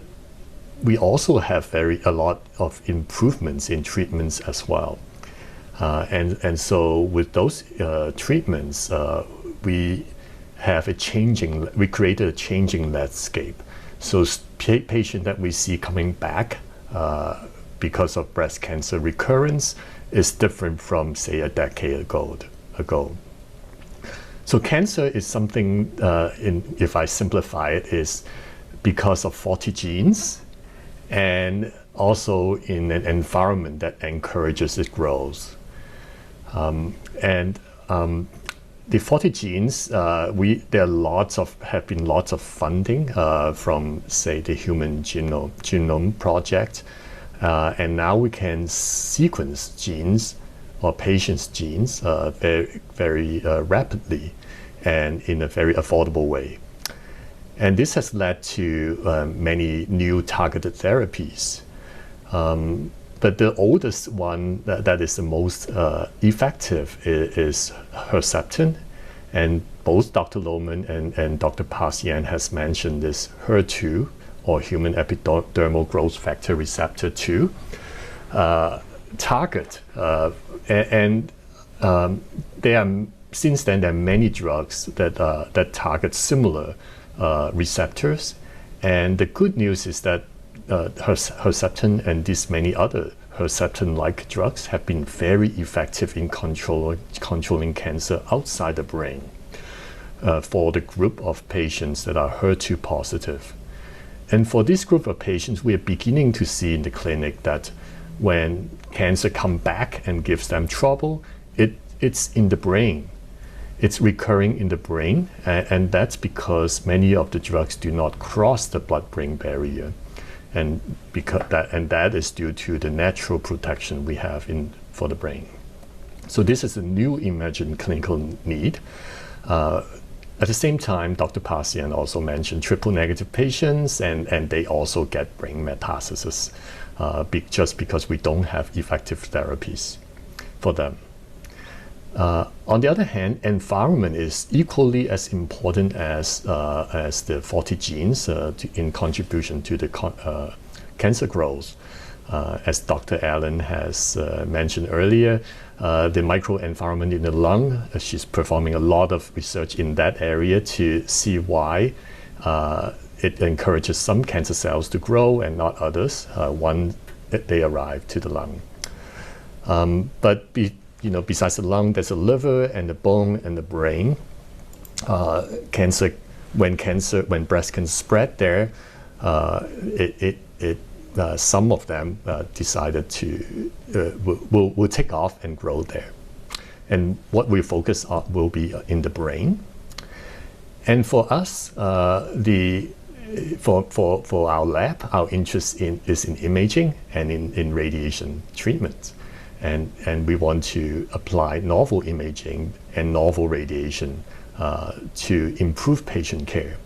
we also have a lot of improvements in treatments as well. And so with those treatments, we created a changing landscape. So patient that we see coming back because of breast cancer recurrence is different from, say, a decade ago. So cancer is something, if I simplify it, is because of faulty genes, and also in an environment that encourages its growth. The faulty genes, have been lots of funding from, say, the Human Genome Project, and now we can sequence genes or patients' genes very rapidly and in a very affordable way. And this has led to many new targeted therapies. But the oldest one that is the most effective is Herceptin. And both Dr. Lohman and Dr. Parsian has mentioned this HER2, or human epidermal growth factor receptor 2 target. Since then, there are many drugs that target similar receptors. And the good news is that Herceptin and these many other Herceptin-like drugs have been very effective in controlling cancer outside the brain for the group of patients that are HER2 positive. And for this group of patients, we are beginning to see in the clinic that when cancer comes back and gives them trouble, it's in the brain. It's recurring in the brain, and that's because many of the drugs do not cross the blood-brain barrier. And that is due to the natural protection we have for the brain. So this is a new emerging clinical need. At the same time, Dr. Parsian also mentioned triple-negative patients, and they also get brain metastasis just because we don't have effective therapies for them. On the other hand, environment is equally as important as the 40 genes in contribution to the cancer growth. As Dr. Allen has mentioned earlier, the microenvironment in the lung, she's performing a lot of research in that area to see why it encourages some cancer cells to grow and not others once they arrive to the lung. Besides the lung, there's the liver and the bone and the brain. When breast can spread there, some of them decided to will take off and grow there. And what we focus on will be in the brain. And for us, for our lab, our interest is in imaging and in radiation treatment. And we want to apply novel imaging and novel radiation to improve patient care.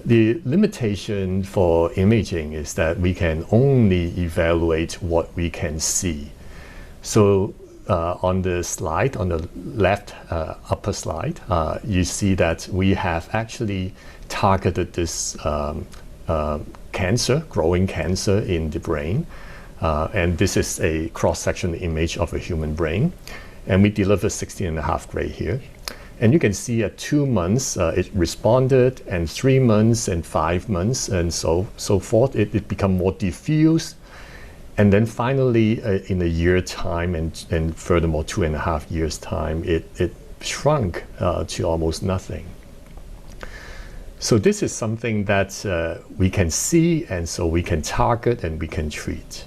The limitation for imaging is that we can only evaluate what we can see. So on the slide, on the left upper slide, you see that we have actually targeted this growing cancer in the brain. And this is a cross-section image of a human brain. And we deliver 16.5 gray here. And you can see at 2 months, it responded, and 3 months and 5 months, and so forth. It become more diffuse. And then finally, in a year time, and furthermore 2.5 years time, it shrunk to almost nothing. So this is something that we can see, and so we can target and we can treat.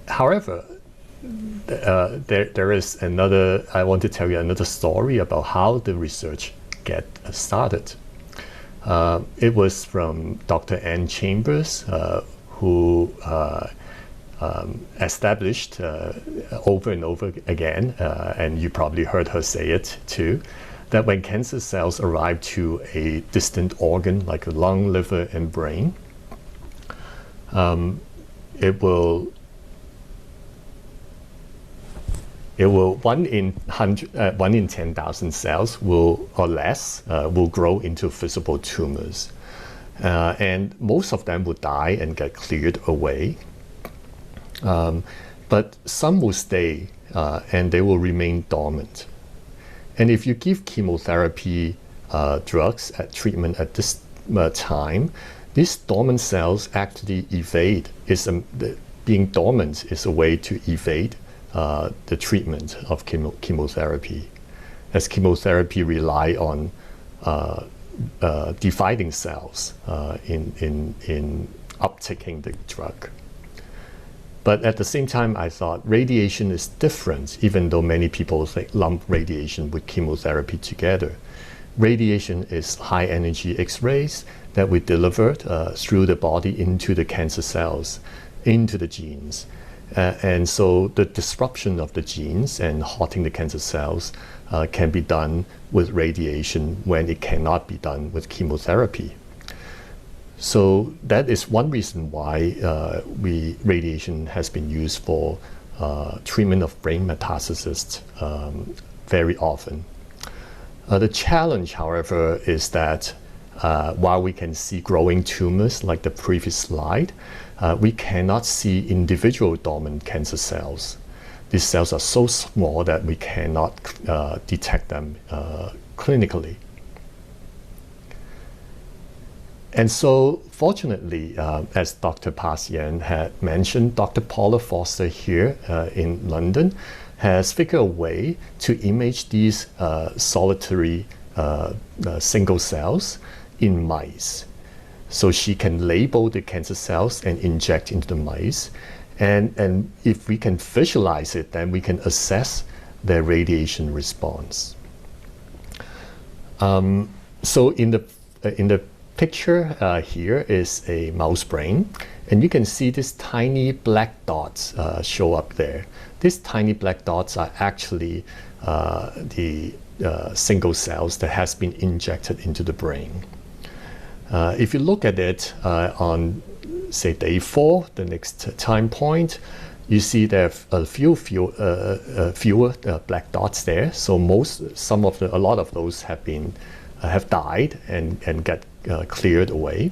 However, there is another, I want to tell you another story about how the research get started. It was from Dr. Ann Chambers, who established over and over again, and you probably heard her say it too, that when cancer cells arrive to a distant organ like a lung, liver, and brain, it will 1 in 10,000 cells or less will grow into visible tumors, and most of them will die and get cleared away. But some will stay and they will remain dormant. And if you give chemotherapy drugs treatment at this time, these dormant cells actually evade. Being dormant is a way to evade the treatment of chemotherapy, as chemotherapy rely on dividing cells in uptaking the drug. But at the same time, I thought radiation is different, even though many people lump radiation with chemotherapy together. Radiation is high energy X-rays that we delivered through the body into the cancer cells, into the genes. And so the disruption of the genes and halting the cancer cells can be done with radiation when it cannot be done with chemotherapy. So that is one reason why radiation has been used for treatment of brain metastasis very often. The challenge, however, is that while we can see growing tumors like the previous slide, we cannot see individual dormant cancer cells. These cells are so small that we cannot detect them clinically. And so, fortunately, as Dr. Parsian had mentioned, Dr. Paula Foster here in London has figured a way to image these solitary single cells in mice. So she can label the cancer cells and inject into the mice. And if we can visualize it, then we can assess their radiation response. So in the picture here is a mouse brain, and you can see these tiny black dots show up there. These tiny black dots are actually the single cells that has been injected into the brain. If you look at it on, say, day 4, the next time point, you see there are a fewer black dots there. So a lot of those have died and get cleared away.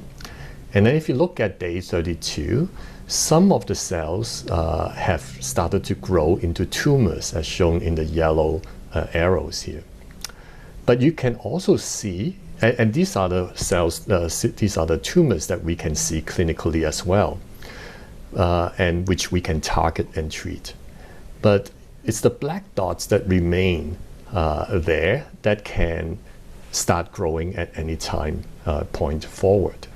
And then if you look at day 32, some of the cells have started to grow into tumors, as shown in the yellow arrows here. But you can also see, and these are the cells, these are the tumors that we can see clinically as well, and which we can target and treat. But it's the black dots that remain there that can start growing at any time point forward.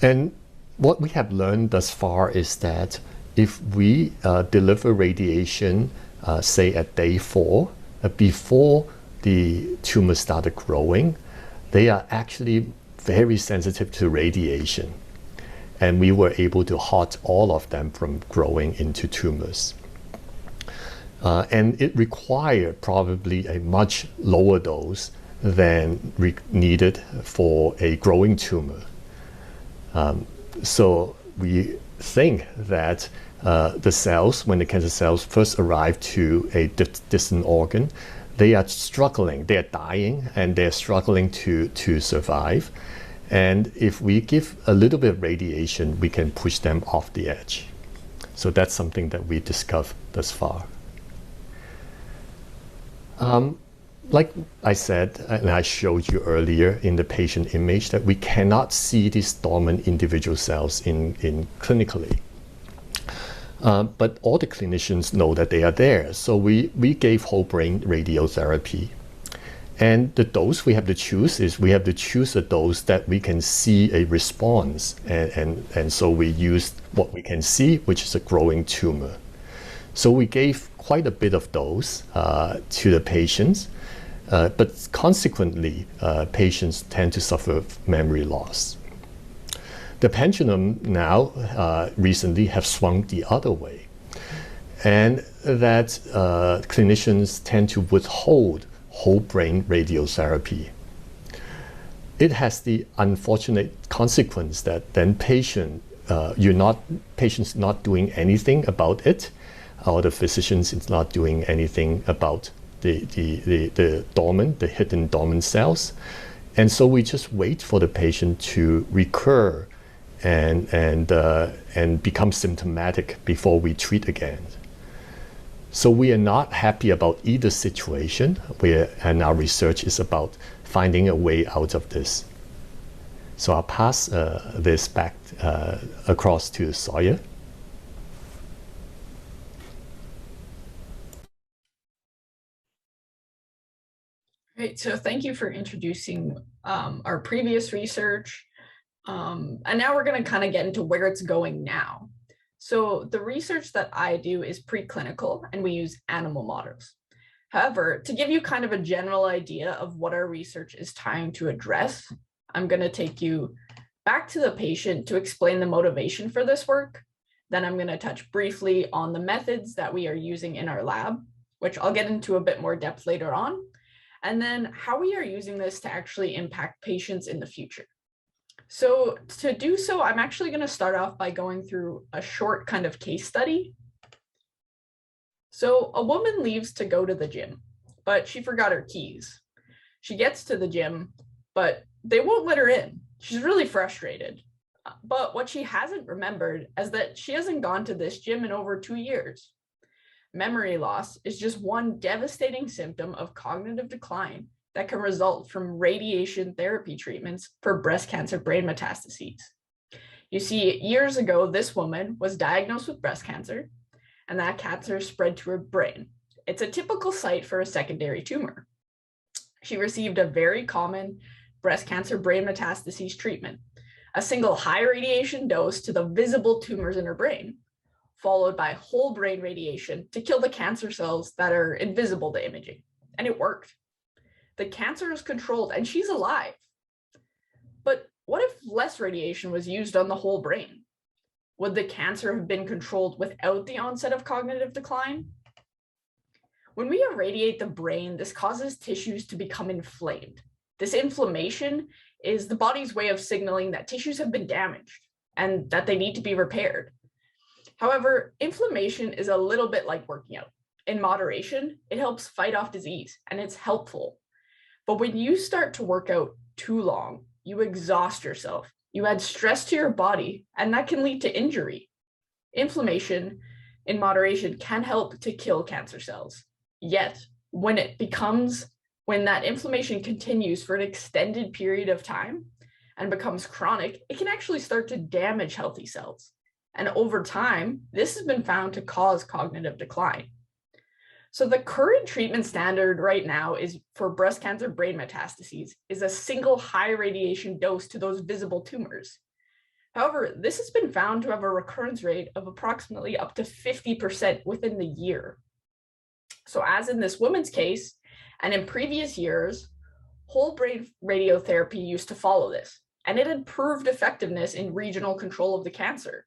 And what we have learned thus far is that if we deliver radiation, say at day 4, before the tumor started growing, they are actually very sensitive to radiation. And we were able to halt all of them from growing into tumors. And it required probably a much lower dose than needed for a growing tumor. So we think that the cells, when the cancer cells first arrive to a distant organ, they are struggling, they're dying, and they're struggling to survive. And if we give a little bit of radiation, we can push them off the edge. So that's something that we discovered thus far. Like I said, and I showed you earlier in the patient image, that we cannot see these dormant individual cells in clinically. But all the clinicians know that they are there. So we gave whole brain radiotherapy. And the dose we have to choose is we have to choose a dose that we can see a response. And so we used what we can see, which is a growing tumor. So we gave quite a bit of dose to the patients. But consequently, patients tend to suffer memory loss. The pendulum now recently have swung the other way, and that clinicians tend to withhold whole brain radiotherapy. It has the unfortunate consequence that then patients not doing anything about it, or the physicians is not doing anything about the hidden dormant cells. And so we just wait for the patient to recur and become symptomatic before we treat again. So we are not happy about either situation, and our research is about finding a way out of this. So I'll pass this back across to Sawyer. Great, so thank you for introducing our previous research. And now we're going to kind of get into where it's going now. So the research that I do is preclinical, and we use animal models. However, to give you kind of a general idea of what our research is trying to address, I'm going to take you back to the patient to explain the motivation for this work. Then I'm going to touch briefly on the methods that we are using in our lab, which I'll get into a bit more depth later on, and then how we are using this to actually impact patients in the future. So to do so, I'm actually going to start off by going through a short kind of case study. So a woman leaves to go to the gym, but she forgot her keys. She gets to the gym, but they won't let her in. She's really frustrated. But what she hasn't remembered is that she hasn't gone to this gym in over 2 years. Memory loss is just one devastating symptom of cognitive decline that can result from radiation therapy treatments for breast cancer brain metastases. You see, years ago, this woman was diagnosed with breast cancer, and that cancer spread to her brain. It's a typical site for a secondary tumor. She received a very common breast cancer brain metastases treatment, a single high radiation dose to the visible tumors in her brain, followed by whole brain radiation to kill the cancer cells that are invisible to imaging. And it worked. The cancer is controlled and she's alive. But what if less radiation was used on the whole brain? Would the cancer have been controlled without the onset of cognitive decline? When we irradiate the brain, this causes tissues to become inflamed. This inflammation is the body's way of signaling that tissues have been damaged and that they need to be repaired. However, inflammation is a little bit like working out. In moderation, it helps fight off disease and it's helpful. But when you start to work out too long, you exhaust yourself, you add stress to your body, and that can lead to injury. Inflammation in moderation can help to kill cancer cells. Yet, when that inflammation continues for an extended period of time and becomes chronic, it can actually start to damage healthy cells. And over time, this has been found to cause cognitive decline. So the current treatment standard right now is for breast cancer brain metastases is a single high radiation dose to those visible tumors. However, this has been found to have a recurrence rate of approximately up to 50% within the year. So as in this woman's case, and in previous years, whole brain radiotherapy used to follow this, and it had proved effectiveness in regional control of the cancer.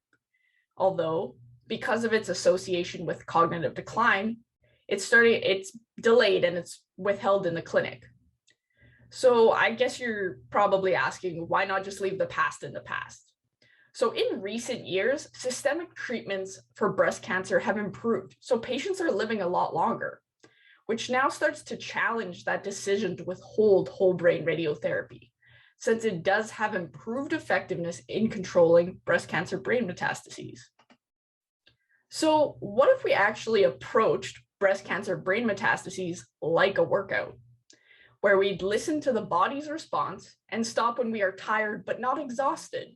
Although, because of its association with cognitive decline, it's delayed and it's withheld in the clinic. So I guess you're probably asking, why not just leave the past in the past? So in recent years, systemic treatments for breast cancer have improved. So patients are living a lot longer, which now starts to challenge that decision to withhold whole brain radiotherapy, since it does have improved effectiveness in controlling breast cancer brain metastases. So what if we actually approached breast cancer brain metastases like a workout, where we'd listen to the body's response and stop when we are tired but not exhausted?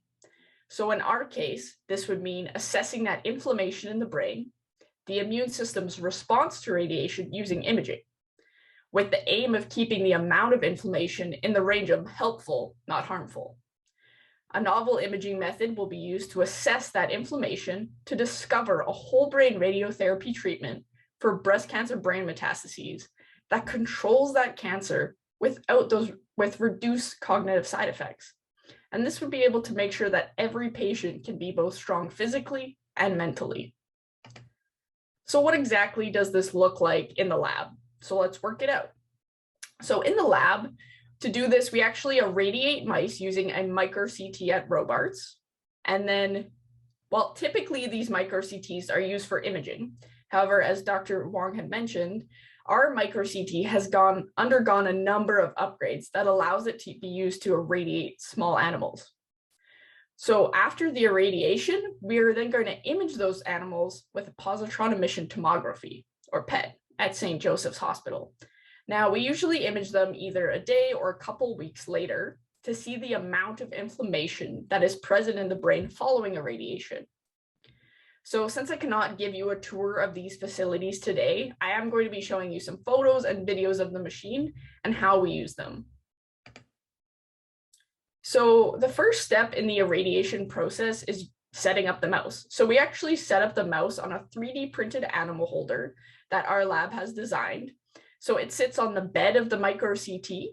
So in our case, this would mean assessing that inflammation in the brain, the immune system's response to radiation using imaging, with the aim of keeping the amount of inflammation in the range of helpful, not harmful. A novel imaging method will be used to assess that inflammation to discover a whole brain radiotherapy treatment for breast cancer brain metastases that controls that cancer with reduced cognitive side effects. And this would be able to make sure that every patient can be both strong physically and mentally. So what exactly does this look like in the lab? So let's work it out. So in the lab, to do this, we actually irradiate mice using a micro CT at Robarts. And then, well, typically these micro CTs are used for imaging. However, as Dr. Wong had mentioned, our micro CT has undergone a number of upgrades that allows it to be used to irradiate small animals. So after the irradiation, we are then going to image those animals with a positron emission tomography, or PET, at St. Joseph's Hospital. Now, we usually image them either a day or a couple weeks later to see the amount of inflammation that is present in the brain following irradiation. So since I cannot give you a tour of these facilities today, I am going to be showing you some photos and videos of the machine and how we use them. So the first step in the irradiation process is setting up the mouse. So we actually set up the mouse on a 3D printed animal holder that our lab has designed. So it sits on the bed of the micro CT.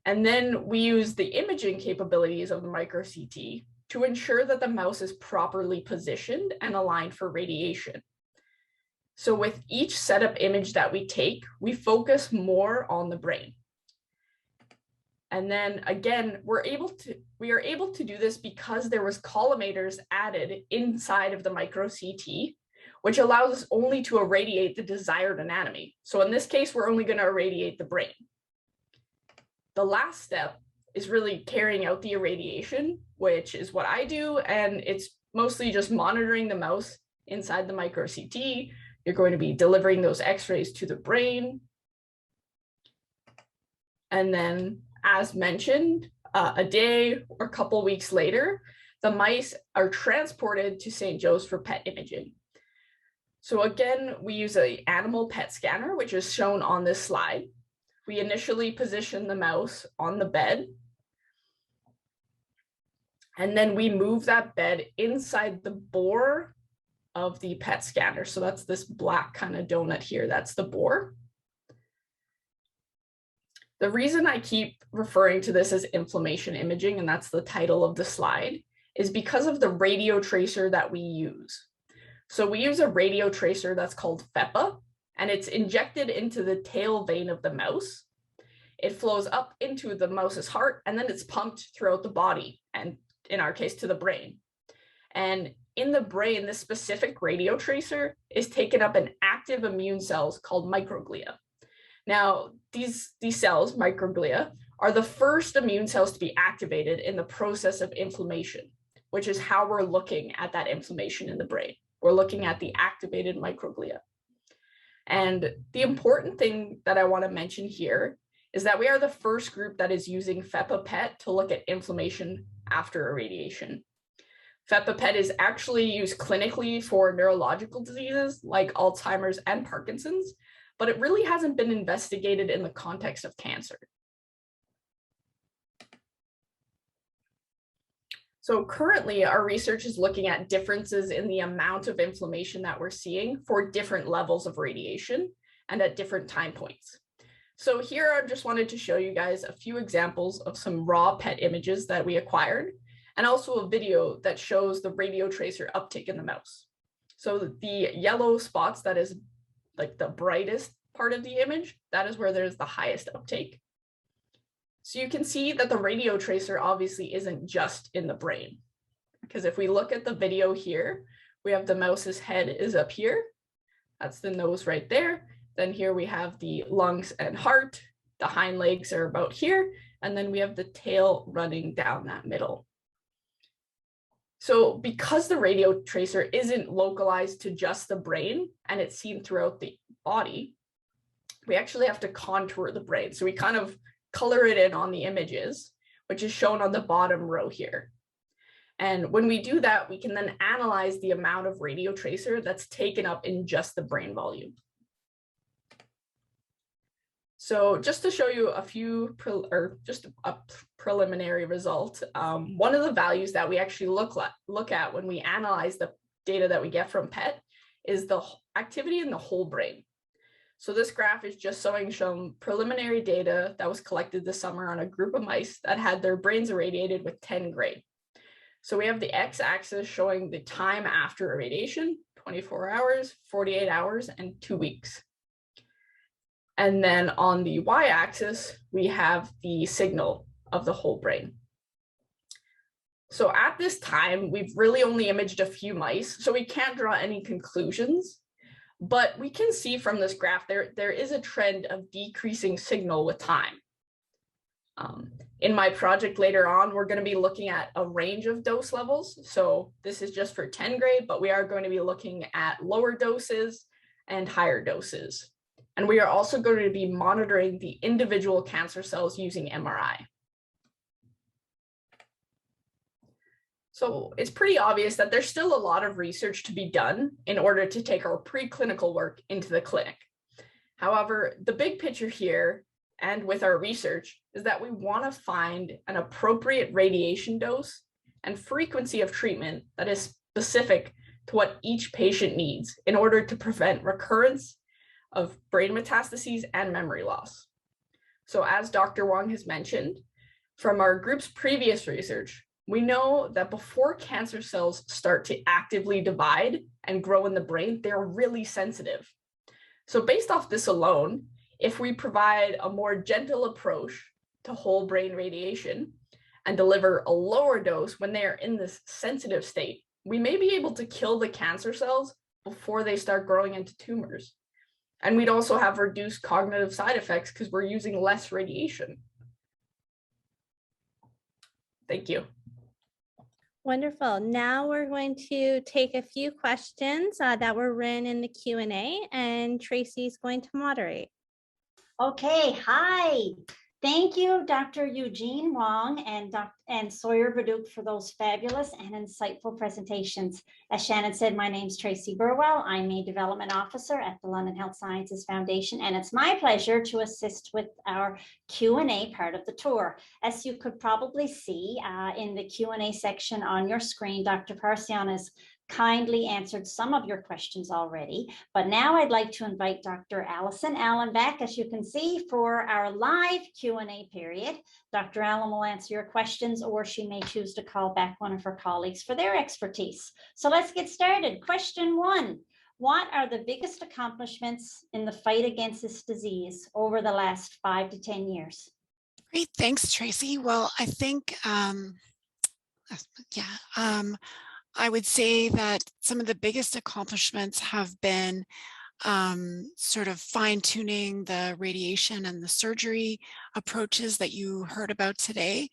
And then we use the imaging capabilities of the micro CT to ensure that the mouse is properly positioned and aligned for radiation. So with each setup image that we take, we focus more on the brain. And then again, we are able to do this because there was collimators added inside of the micro CT, which allows us only to irradiate the desired anatomy. So in this case, we're only going to irradiate the brain. The last step is really carrying out the irradiation, which is what I do. And it's mostly just monitoring the mouse inside the micro CT. You're going to be delivering those x-rays to the brain. And then, as mentioned, a day or a couple weeks later, the mice are transported to St. Joe's for PET imaging. So again, we use an animal PET scanner, which is shown on this slide. We initially position the mouse on the bed, and then we move that bed inside the bore of the PET scanner. So that's this black kind of donut here, that's the bore. The reason I keep referring to this as inflammation imaging, and that's the title of the slide, is because of the radio tracer that we use. So we use a radio tracer that's called FEPA, and it's injected into the tail vein of the mouse. It flows up into the mouse's heart, and then it's pumped throughout the body, and in our case, to the brain. And in the brain, this specific radio tracer is taken up in active immune cells called microglia. Now, these cells, microglia, are the first immune cells to be activated in the process of inflammation, which is how we're looking at that inflammation in the brain. We're looking at the activated microglia. And the important thing that I want to mention here is that we are the first group that is using FEPA PET to look at inflammation after irradiation. FEPA PET is actually used clinically for neurological diseases like Alzheimer's and Parkinson's, but it really hasn't been investigated in the context of cancer. So currently, our research is looking at differences in the amount of inflammation that we're seeing for different levels of radiation and at different time points. So here I just wanted to show you guys a few examples of some raw PET images that we acquired, and also a video that shows the radio tracer uptake in the mouse. So the yellow spots, that is like the brightest part of the image, that is where there's the highest uptake. So you can see that the radio tracer obviously isn't just in the brain, because if we look at the video here, we have the mouse's head is up here. That's the nose right there. Then here we have the lungs and heart. The hind legs are about here. And then we have the tail running down that middle. So because the radio tracer isn't localized to just the brain and it's seen throughout the body, we actually have to contour the brain. So we kind of color it in on the images, which is shown on the bottom row here. And when we do that, we can then analyze the amount of radio tracer that's taken up in just the brain volume. So just to show you a few, just a preliminary result, one of the values that we actually look at when we analyze the data that we get from PET is the activity in the whole brain. So this graph is just showing some preliminary data that was collected this summer on a group of mice that had their brains irradiated with 10 gray. So we have the x-axis showing the time after irradiation, 24 hours, 48 hours, and 2 weeks. And then on the y-axis, we have the signal of the whole brain. So at this time, we've really only imaged a few mice, so we can't draw any conclusions, but we can see from this graph there is a trend of decreasing signal with time. In my project later on, we're going to be looking at a range of dose levels. So this is just for 10 gray, but we are going to be looking at lower doses and higher doses. And we are also going to be monitoring the individual cancer cells using MRI. So it's pretty obvious that there's still a lot of research to be done in order to take our preclinical work into the clinic. However, the big picture here and with our research is that we want to find an appropriate radiation dose and frequency of treatment that is specific to what each patient needs in order to prevent recurrence of brain metastases and memory loss. So as Dr. Wong has mentioned, from our group's previous research, we know that before cancer cells start to actively divide and grow in the brain, they're really sensitive. So based off this alone, if we provide a more gentle approach to whole brain radiation and deliver a lower dose when they are in this sensitive state, we may be able to kill the cancer cells before they start growing into tumors. And we'd also have reduced cognitive side effects because we're using less radiation. Thank you. Wonderful. Now we're going to take a few questions that were written in the Q&A, and Tracy's going to moderate. Okay, hi. Thank you, Dr. Eugene Wong and Sawyer Baduk for those fabulous and insightful presentations. As Shannon said, my name's Tracy Burwell. I'm a development officer at the London Health Sciences Foundation, and it's my pleasure to assist with our Q&A part of the tour. As you could probably see in the Q&A section on your screen, Dr. Parsian has kindly answered some of your questions already, but now I'd like to invite Dr. Allison Allen back, as you can see, for our live Q&A period. Dr. Allen will answer your questions, or she may choose to call back one of her colleagues for their expertise. So let's get started. Question 1. What are the biggest accomplishments in the fight against this disease over the last 5 to 10 years? Great, thanks, Tracy. Well, I think, I would say that some of the biggest accomplishments have been sort of fine-tuning the radiation and the surgery approaches that you heard about today.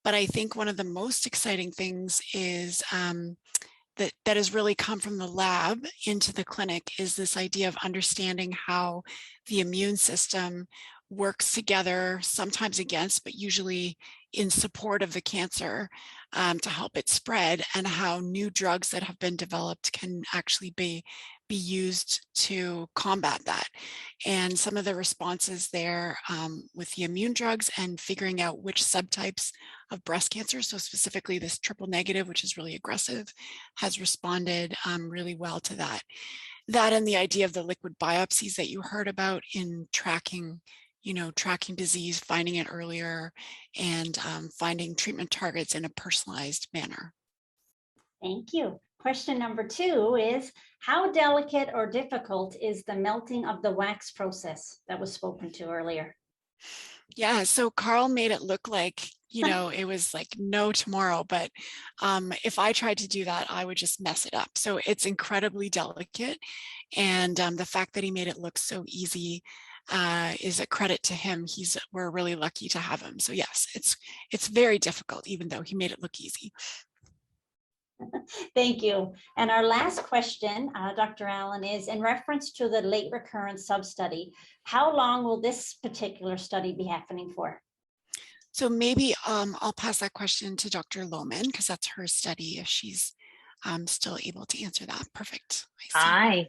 But I think one of the most exciting things is that has really come from the lab into the clinic is this idea of understanding how the immune system works together, sometimes against, but usually in support of the cancer to help it spread, and how new drugs that have been developed can actually be used to combat that. And some of the responses there with the immune drugs and figuring out which subtypes of breast cancer, so specifically this triple negative, which is really aggressive, has responded really well to that. That and the idea of the liquid biopsies that you heard about in tracking disease, finding it earlier, and finding treatment targets in a personalized manner. Thank you. Question number 2 is, how delicate or difficult is the melting of the wax process that was spoken to earlier? Yeah, so Carl made it look like, it was like no tomorrow, but if I tried to do that, I would just mess it up. So it's incredibly delicate. And the fact that he made it look so easy is a credit to him. We're really lucky to have him. So yes, it's very difficult, even though he made it look easy. Thank you. And our last question, Dr. Allen, is in reference to the late recurrence sub-study. How long will this particular study be happening for? So maybe I'll pass that question to Dr. Lohman, because that's her study, if she's still able to answer that. Perfect. Hi.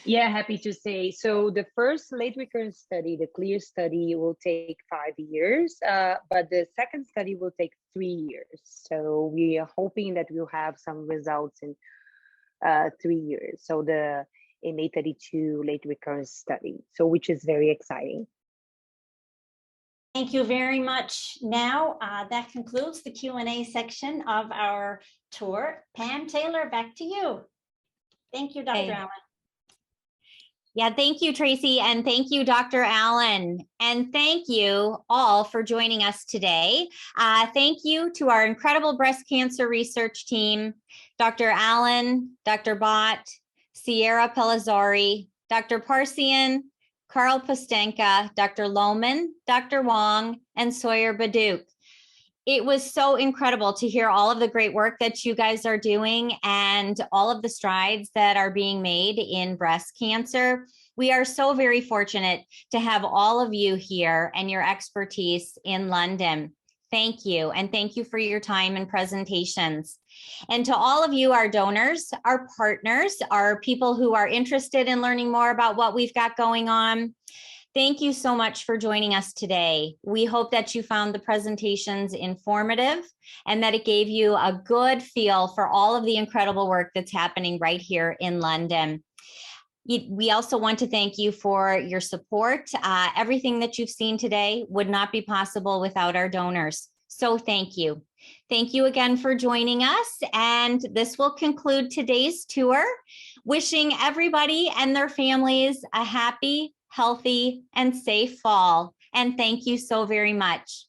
Yeah, happy to say. So the first late recurrence study, the CLEAR study, will take 5 years, but the second study will take 3 years. So we are hoping that we'll have some results in 3 years. So the MA32 late recurrence study, so which is very exciting. Thank you very much. Now, that concludes the Q&A section of our tour. Pam Taylor, back to you. Thank you, Dr. Allen. Yeah, thank you, Tracy, and thank you, Dr. Allen. And thank you all for joining us today. Thank you to our incredible breast cancer research team, Dr. Allen, Dr. Bott, Sierra Pelizzari, Dr. Parsian, Carl Postenka, Dr. Lohman, Dr. Wong, and Sawyer Baduk. It was so incredible to hear all of the great work that you guys are doing and all of the strides that are being made in breast cancer. We are so very fortunate to have all of you here and your expertise in London. Thank you. And thank you for your time and presentations. And to all of you, our donors, our partners, our people who are interested in learning more about what we've got going on, thank you so much for joining us today. We hope that you found the presentations informative and that it gave you a good feel for all of the incredible work that's happening right here in London. We also want to thank you for your support. Everything that you've seen today would not be possible without our donors. So thank you. Thank you again for joining us. And this will conclude today's tour. Wishing everybody and their families a happy, healthy, and safe fall. And thank you so very much.